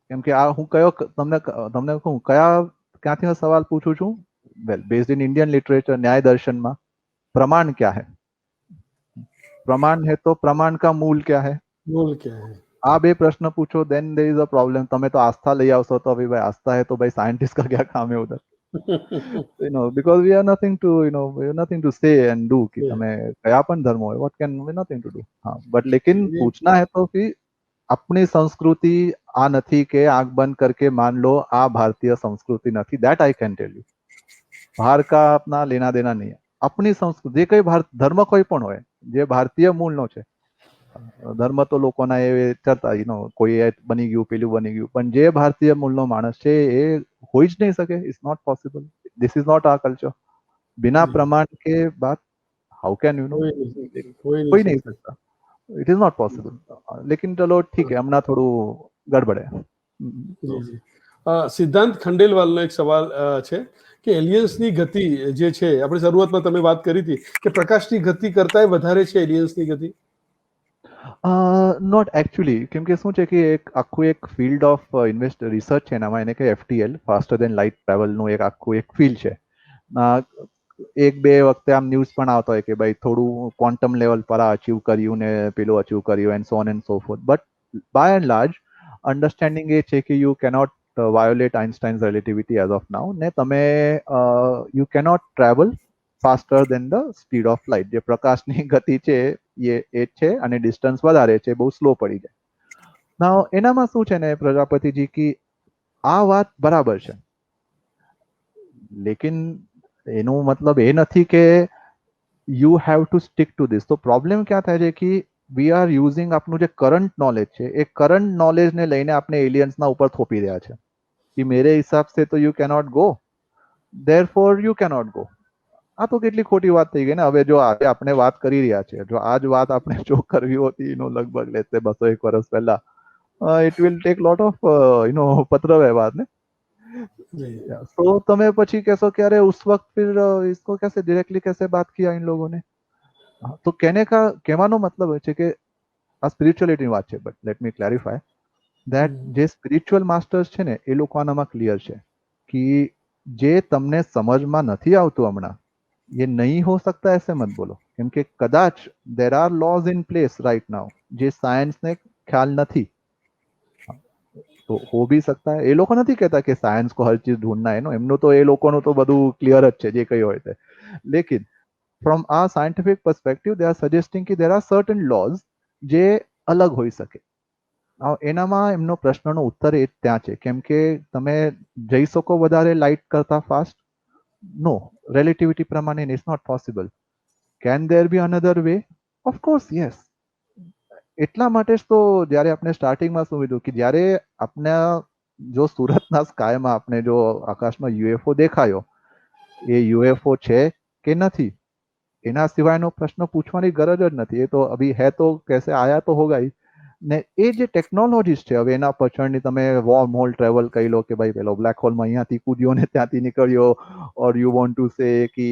Speaker 2: કેમ કે આ હું કયો તમને તમને કહું ક્યાંથી હું સવાલ પૂછું છું? વેલ, બેઝડ ઇન ઇન્ડિયન લિટરેચર, न्याय दर्शन में प्रमाण क्या है? प्रमाण है तो प्रमाण का मूल क्या है?
Speaker 1: બોલ ક્યાં હે?
Speaker 2: આ બે પ્રશ્ન પૂછો, then there is a problem. તમે તો આસ્થા લઈ આવશો તો ભાઈ આસ્થા है तो भाई साइंटिस्ट का क्या काम है उधर? because we are nothing to we are nothing to say and do कि તમે કયા પણ ધર્મ હોય, what can we nothing to do. हाँ, बट लेकिन पूछना है तो कि अपनी संस्कृति आ નથી કે आंख बंद करके मान लो आ भारतीय संस्कृति નથી, that I can tell you. बाहर का अपना लेना देना नहीं है. अपनी संस्कृति, જે કઈ ધર્મ કોઈ પણ હોય, જે ભારતીય મૂળનો છે, ધર્મ તો લોકોના એ ચડતા કોઈ બની ગયું પેલું બની ગયું, પણ જે ભારતીય મૂળનો માણસ છે એ હોઈ જ નહીં શકે. It's not possible. This is not our culture. बिना प्रमाण के बात हाउ कैन कोई नहीं सकता. It is not possible. लेकिन चलो ठीक है, હમણાં થોડું ગડબડ है.
Speaker 1: જી જી, સિદ્ધાંત ખંડેલવાલનો એક સવાલ છે કે એલિયન્સની ગતિ જે છે, આપણે શરૂઆતમાં તમે વાત કરી હતી કે પ્રકાશની ગતિ કરતાંય વધારે છે એલિયન્સની ગતિ.
Speaker 2: નોટ એકચ્યુઅલી, કેમ કે શું છે કે એક આખું એક ફિલ્ડ ઓફ રિસર્ચ છે એનામાં, એને કે FTL, ફાસ્ટર દેન લાઇટ ટ્રાવેલનું એક આખું એક ફિલ્ડ છે. એક બે વખતે આમ ન્યૂઝ પણ આવતો હોય કે ભાઈ થોડું ક્વોન્ટમ લેવલ પર આ અચીવ કર્યું ને પેલું અચીવ કર્યું and so on and so forth. But by and large understanding એ છે કે you cannot violate Einstein's relativity as of now, ને તમે you cannot travel faster than the speed of light. જે પ્રકાશની ગતિ છે એ છે અને ડિસ્ટન્સ વધારે છે, બહુ સ્લો પડી જાય. નાઉ એનામાં શું છે ને પ્રજાપતિજી કે આ વાત બરાબર છે, લેકિન એનું મતલબ એ નથી કે you have to stick two this. તો પ્રોબ્લેમ ક્યાં થાય છે કે વી આર યુઝિંગ આપણું જે કરંટ નોલેજ છે, એ કરંટ નોલેજને લઈને આપણે એલિયન્સના ઉપર થોપી રહ્યા છે કે મેરે હિસાબ સે તો you cannot go, therefore you cannot go. આ તો કેટલી ખોટી વાત થઈ ગઈ ને. હવે જો આજે આપણે વાત કરી રહ્યા છીએ, જો આ જ વાત આપણે જો કરવી હોતી લગભગ લેતે 201 વર્ષ પહેલા, it will take lot of પત્ર વ્યવહાર ને. तो તમે પછી કહેશો કે अरे उस वक्त फिर इसको कैसे डायरेक्टली कैसे बात किया इन लोगों ने. તો કહેવાનો મતલબ એ છે કે આ સ્પિરિચ્યુઅલિટીની વાત છે, but let me clarify that જે સ્પિરિચ્યુઅલ માસ્ટર્સ છે ને એ લોકો આનામાં ક્લિયર છે કે જે તમને સમજમાં નથી આવતું હમણાં, ये नहीं हो सकता ऐसे मत बोलो. કેમ કે કદાચ there are laws in place right now જે સાયન્સને ખ્યાલ નથી. તો હો ભી સકતા હૈ. એ લોકો નથી કહેતા કે સાયન્સ કો હર ચીજ ઢૂંढना है, એમનું તો એ લોકોનું તો બધું ક્લિયર જ છે જે કઈ હોય તે. લેકિન from our scientific perspective, they are suggesting कि there are certain laws જે અલગ હોઈ શકે. Now એનામાં એમનો પ્રશ્નનો ઉત્તર એ ત્યાં છે કેમ કે તમે જઈ શકો વધારે લાઇટ કરતા ફાસ્ટ? નો, relativity પ્રમાણે it's not possible. Can there be another way? Of course, yes. એટલા માટે જ તો જ્યારે આપણે સ્ટાર્ટિંગમાં શું કીધું કે જ્યારે આપણે જો સુરતના સ્કાયમાં આપણે જો આકાશમાં યુએફઓ દેખાયો એ યુએફઓ છે કે નથી એના સિવાયનો પ્રશ્ન પૂછવાની ગરજ જ નથી. એ તો અભી હે તો કેસે આયા તો હોગા ही. ને એ જે ટેકનોલોજીસ છે હવે એના પાછળની તમે વોર્મ હોલ ટ્રેવલ કહી લો કે ભાઈ પેલો બ્લેક હોલમાં અહીંયાથી કૂદ્યો ને ત્યાંથી નીકળ્યો, or you want to say કે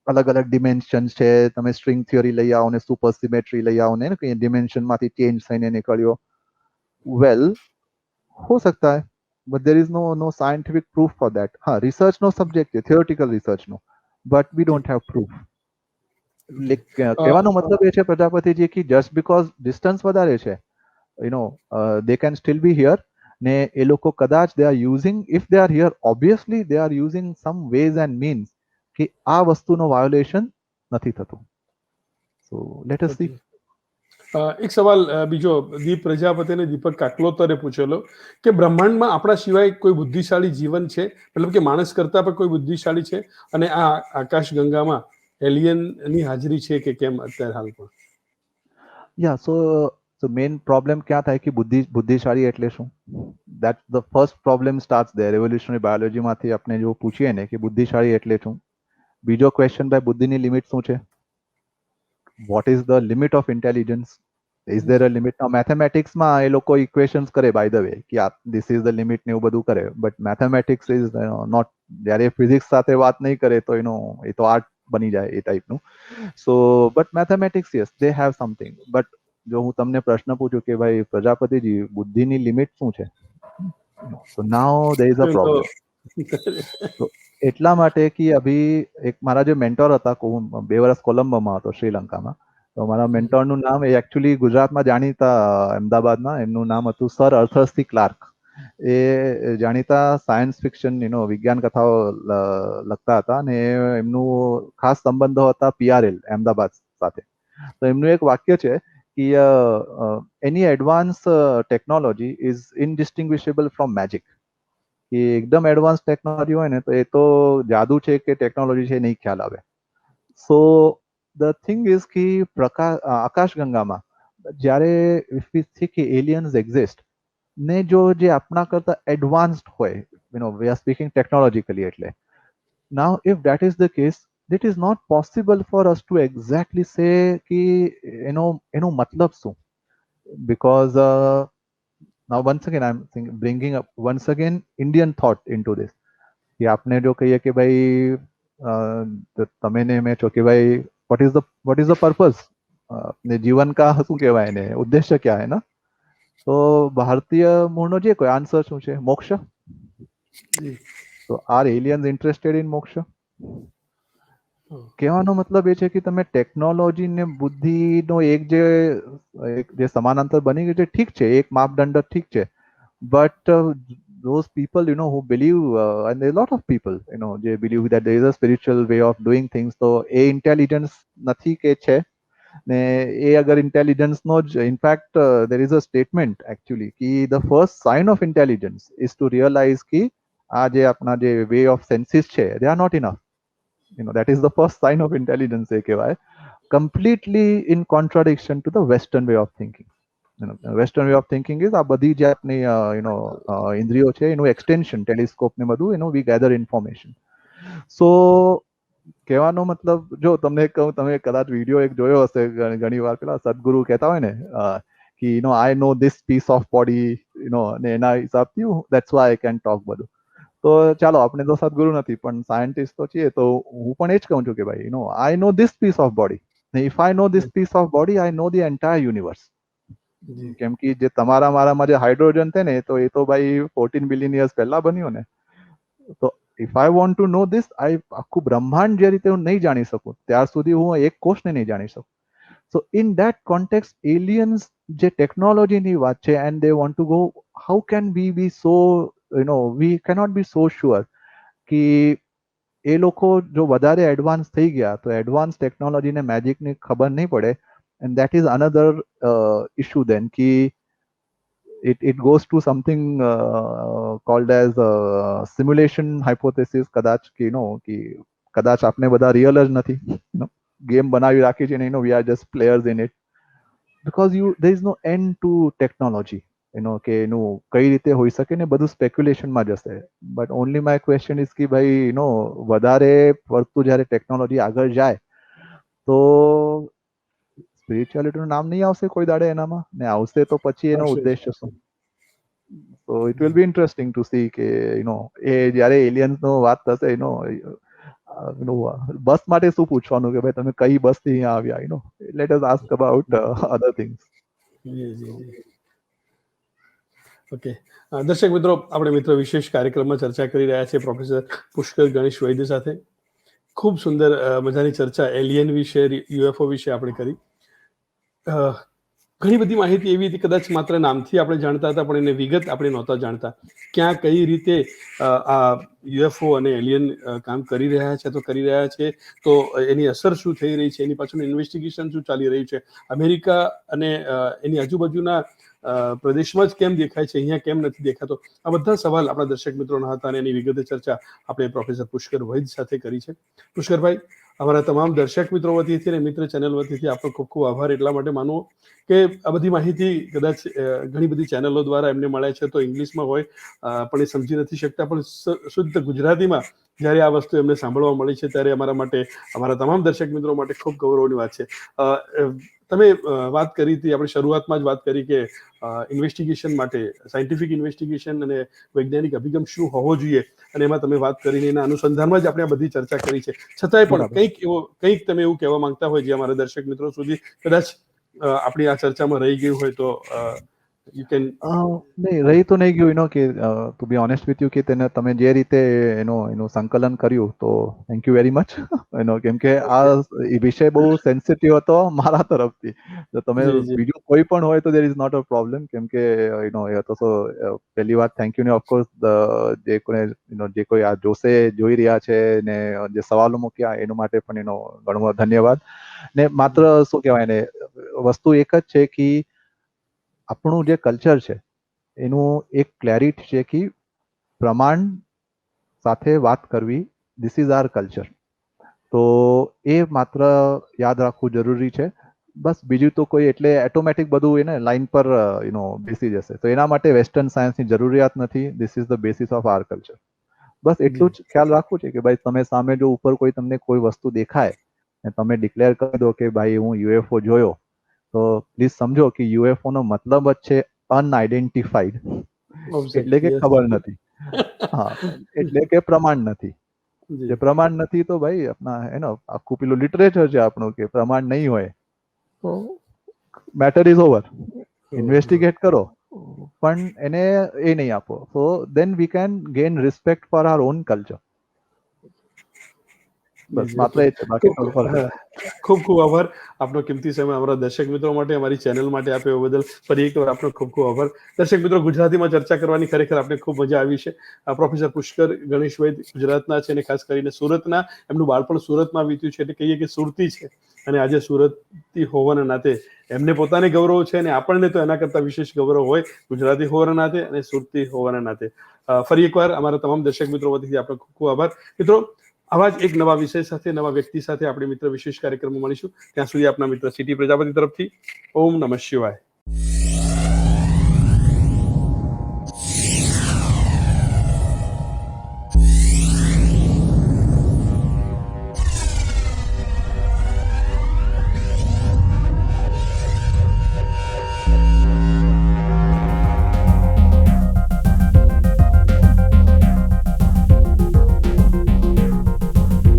Speaker 2: અલગ અલગ ડિમેન્શન્સ છે, તમે સ્ટ્રિંગ થિયરી લઈ આવો ને સુપર સિમેટ્રી લઈ આવો ને કે ડિમેન્શનમાંથી ચેન્જ થઈને નીકળ્યો. વેલ हो सकता है but there is no scientific proof for that. हाँ, research નો સબ્જેક્ટ છે, theoretical research નો, but we don't have proof. કહેવાનો મતલબ એ છે પ્રજાપતિજી કે just because distance વધારે છે, they can still be here. ને એ લોકો કદાચ they are using, if they are here, obviously they are using some ways and means કે આ વસ્તુનો વાયોલેશન નથી થતું. So let us see.
Speaker 1: એક સવાલ બીજો દીપ પ્રજાપતિને દીપક કાકલોતરે પૂછેલો કે બ્રહ્માંડમાં આપણા સિવાય કોઈ બુદ્ધિશાળી જીવન છે, મતલબ કે માણસ કરતા પણ કોઈ બુદ્ધિશાળી છે, અને આ આકાશ ગંગામાં એલિયનની હાજરી છે કે કેમ અત્યારે હાલમાં?
Speaker 2: Yeah, so main problem ક્યાં થાય કે બુદ્ધિશાળી એટલે શું? That the first problem starts there. Evolutionary biology માંથી આપણે જો પૂછીએ ને કે બુદ્ધિશાળી એટલે શું, બીજો ક્વેશ્ચન ભાઈ બુદ્ધિની લિમિટ શું છે? What is the limit of intelligence? Is there a limit? Now mathematics માં એ લોકો equations કરે by the way કે this is the limit ને એવું બધું કરે, but mathematics is not, જ્યારે physics સાથે વાત નહીં કરે તો એ તો આર્ટ બની જાય એ ટાઈપનું. So but mathematics, yes, they have something. But જો હું તમને પ્રશ્ન પૂછું કે ભાઈ પ્રજાપતિજી બુદ્ધિની લિમિટ શું છે, so now there is a problem. So એટલા માટે કે અભી એક મારા જે મેન્ટર હતા, હું 2 વર્ષ કોલંબોમાં હતો શ્રીલંકામાં, તો મારા મેન્ટરનું નામ એ એકચ્યુઅલી ગુજરાતમાં જાણીતા અમદાવાદમાં એમનું નામ હતું સર અર્થર સી ક્લાર્ક. એ જાણીતા સાયન્સ ફિક્શન વિજ્ઞાન કથાઓ લખતા હતા અને એમનું ખાસ સંબંધો હતા પીઆરએલ અમદાવાદ સાથે. તો એમનું એક વાક્ય છે કે any advance technology is indistinguishable from magic. કે એકદમ એડવાન્સ ટેકનોલોજી હોય ને તો એ તો જાદુ છે કે ટેકનોલોજી છે નહીં ખ્યાલ આવે. સો ધ થિંગ ઇઝ કે આકાશગંગામાં જ્યારે ઇફ વી સી કે એલિયન્સ એક્ઝિસ્ટ ને જો જે આપણા કરતા એડવાન્સ્ડ હોય, વી આર સ્પીકિંગ ટેકનોલોજીકલી, એટલે now if that is the case, it is not possible for us to exactly say કે એનો મતલબ શું, because now once again I'm bringing up once again Indian thought into this. કે આપણે જો કહીએ કે ભાઈ તમે ને મેં છો કે ભાઈ what is the purpose, ને જીવન કા શું કહેવાય એને ઉદ્દેશ્ય ક્યાં હે ના? તો ભારતીય મૂળનો જે કોઈ આન્સર શું છે? મોક્ષ. તો આર એલિયન્સ ઇન્ટરેસ્ટેડ ઇન મોક્ષ? કહેવાનો મતલબ એ છે કે તમે ટેકનોલોજી ને બુદ્ધિનો એક જે સમાનાંતર બની ગયું છે, ઠીક છે, એક માપદંડ ઠીક છે, but those people who believe and there are a lot of people they believe that there is a spiritual way of doing things, તો એ ઇન્ટેલિજન્સ નથી કે છે ને એ અગર ઇન્ટેલિજન્સ નો જ in fact there is a statement actually કે the first sign of intelligence is to realize કે આ જે આપણા જે way of senses છે they are not enough. That is the first sign of intelligence એ કહેવાય, completely in contradiction to the western way of thinking. Western way of thinking is આ બધી જે આપની ઇન્દ્રિયો છે એનું એક્સટેન્શન, ટેલિસ્કોપ ને બધું વી ગેધર ઇન્ફોર્મેશન. સો કહેવાનો મતલબ, જો તમને કહું, તમે કદાચ વિડીયો એક જોયો હશે ઘણી વાર, પેલા સદગુરુ કહેતા હોય ને કે આઈ know this piece of body, અને એના હિસાબથી that's why I can talk બધું. તો ચાલો આપણે તો સદગુરુ નથી પણ સાયન્ટિસ્ટ તો છીએ, તો હું પણ એ જ કહું છું કે ભાઈ I know this piece of body, if I know this piece of body I know the entire universe. કેમ કે જે તમારા મારામાં જે હાઇડ્રોજન છે ને તો એ તો ભાઈ 14 બિલિયન યર્સ પહેલા બન્યું ને. તો if I want to know this, આખું બ્રહ્માંડ જે રીતે હું નહીં જાણી શકું ત્યાર સુધી હું એક કોષને નહીં જાણી શકું. So in that context aliens જે ટેકનોલોજીની વાત છે and they want to go, how can we be so we cannot be so sure કે એ લોકો જો વધારે એડવાન્સ થઈ ગયા તો એડવાન્સ ટેકનોલોજી ને મેજિકની ખબર નહીં પડે, and that is another issue then કી it goes to something called as simulation hypothesis, કદાચ કે કે કદાચ આપણે બધા રિયલ જ નથી, ગેમ બનાવી રાખી છે ને we are just players in it, because there is no end to technology, કે એનું કઈ રીતે હોઈ શકે ને બધું સ્પેક્યુલેશનમાં જશે. But only my question is કે ભાઈ વધારે પડતું જ્યારે ટેકનોલોજી આગળ જાય તો સ્પિરિચ્યુઆલિટીનું નામ નહીં આવશે કોઈ દાડે એનામાં, ને આવશે તો પછી એનો ઉદ્દેશ્ય શું? So it will be interesting to see કે એ જ્યારે એલિયન્સ નો વાત થશે બસ માટે શું પૂછવાનું કે ભાઈ તમે કઈ બસ થી અહીંયા આવ્યા, let us ask about other things.
Speaker 1: Okay, દર્શક મિત્રો, આપણે મિત્ર વિશેષ કાર્યક્રમમાં ચર્ચા કરી રહ્યા છીએ પ્રોફેસર પુષ્કર ગણેશ વૈદ્ય સાથે. ખૂબ સુંદર મજાની ચર્ચા એલિયન વિશે, યુએફઓ વિશે આપણે કરી. ઘણી બધી માહિતી એવી હતી કદાચ માત્ર નામથી આપણે જાણતા હતા, પણ એને વિગત આપણે નહોતા જાણતા. ક્યાં કઈ રીતે આ યુએફઓ અને એલિયન કામ કરી રહ્યા છે, તો કરી રહ્યા છે તો એની અસર શું થઈ રહી છે, એની પાછળનું ઇન્વેસ્ટિગેશન શું ચાલી રહ્યું છે, અમેરિકા અને એની આજુબાજુના પ્રદેશમાં જ કેમ દેખાય છે, અહીંયા કેમ નથી દેખાતો, આ બધા સવાલ આપણા દર્શક મિત્રોના હતા અને એની વિગતે ચર્ચા આપણે પ્રોફેસર પુષ્કર વૈદ્ય સાથે કરી છે. પુષ્કરભાઈ, અમારા તમામ દર્શક મિત્રો વતીથી અને મિત્ર ચેનલ વતીથી આપનો ખૂબ ખૂબ આભાર. એટલા માટે માનવો કે આ બધી માહિતી કદાચ ઘણી બધી ચેનલો દ્વારા એમને મળે છે તો ઇંગ્લિશમાં હોય પણ એ સમજી નથી શકતા, પણ શુદ્ધ ગુજરાતીમાં જ્યારે આ વસ્તુ એમને સાંભળવા મળી છે ત્યારે અમારા માટે, અમારા તમામ દર્શક મિત્રો માટે ખૂબ ગૌરવની વાત છે. તમે વાત કરી હતી, આપણે શરૂઆતમાં જ વાત કરી કે ઇન્વેસ્ટિગેશન માટે સાયન્ટિફિક ઇન્વેસ્ટિગેશન અને વૈજ્ઞાનિક અભિગમ શું હોવો જોઈએ, અને એમાં તમે વાત કરીને એના અનુસંધાનમાં જ આપણે આ બધી ચર્ચા કરી છે. છતાંય પણ કંઈક તમે એવું કહેવા માંગતા હોય જે અમારા દર્શક મિત્રો સુધી કદાચ આપણી આ ચર્ચામાં રહી ગયું હોય તો યુ કેન.
Speaker 2: નહીં રહી તો નહીં ગયું કે to be honest with you કે તમે જે રીતે એનું સંકલન કર્યું તો થેન્ક યુ વેરી મચ. કેમ કે આ વિષય બહુ સેન્સિટિવ હતો મારા તરફથી. તો તમે બીજું કોઈ પણ હોય તો there is not a problem, કેમ કે એ તો પહેલી વાત થેન્ક યુ ને ઓફકોર્સ જે કોઈ આ જોઈ રહ્યા છે ને જે સવાલો મૂક્યા એના માટે પણ ઘણો ધન્યવાદ. ને માત્ર શું કહેવાય ને, વસ્તુ એક જ છે કે આપણું જે કલ્ચર છે એનું એક ક્લેરિટી છે કે પ્રમાણ સાથે વાત કરવી, ધીસ ઇઝ આર કલ્ચર. તો એ માત્ર યાદ રાખવું જરૂરી છે. બસ બીજું તો કોઈ એટલે ઓટોમેટિક બધું એને લાઈન પર બેસી જશે, તો એના માટે વેસ્ટર્ન સાયન્સની જરૂરિયાત નથી. This is the basis of our culture. બસ એટલું જ ખ્યાલ રાખવું છે કે ભાઈ તમે સામે જો ઉપર કોઈ તમને કોઈ વસ્તુ દેખાય ને તમે ડિક્લેર કરી દો કે ભાઈ હું યુએફઓ જોયો, તો પ્લીઝ સમજો કે યુએફઓ નો મતલબ જ છે અનઆઇડેન્ટિફાઈડ, એટલે કે ખબર નથી. હા, એટલે કે પ્રમાણ નથી. જે પ્રમાણ નથી તો ભાઈ આપણા આખું પેલું લિટરેચર છે આપણું કે પ્રમાણ નહીં હોય તો મેટર ઇઝ ઓવર. ઇન્વેસ્ટિગેટ કરો પણ એને એ નહીં આપો, so then we can gain respect for our own culture. બસ માત્ર એ છે, બાકી
Speaker 1: ખૂબ ખૂબ આભાર. આપનો કિંમતી સમય અમારા દર્શક મિત્રો માટે, અમારી ચેનલ માટે આપ્યો બદલ ફરી એકવાર આપનો ખૂબ ખૂબ આભાર. દર્શક મિત્રો, ગુજરાતીમાં ચર્ચા કરવાની ખરેખર આપણે ખૂબ મજા આવી છે. પ્રોફેસર પુષ્કર ગણેશ વૈદ્ય ગુજરાતના છે અને ખાસ કરીને સુરતના, એમનું બાળપણ સુરતમાં વીત્યું છે, એટલે કહીએ કે સુરતી છે અને આજે સુરતી હોવાના નાતે એમને પોતાને ગૌરવ છે અને આપણને તો એના કરતાં વિશેષ ગૌરવ હોય ગુજરાતી હોવાના નાતે અને સુરતી હોવાના નાતે. ફરી એકવાર અમારા તમામ દર્શક મિત્રો વતીથી આપનો ખૂબ ખૂબ આભાર. મિત્રો, આવા જ એક નવા વિષય સાથે, નવા વ્યક્તિ સાથે આપણે મિત્ર વિશેષ કાર્યક્રમમાં મળીશું. ત્યાં સુધી આપના મિત્ર સિટી પ્રજાપતિ તરફથી ઓમ નમઃ શિવાય.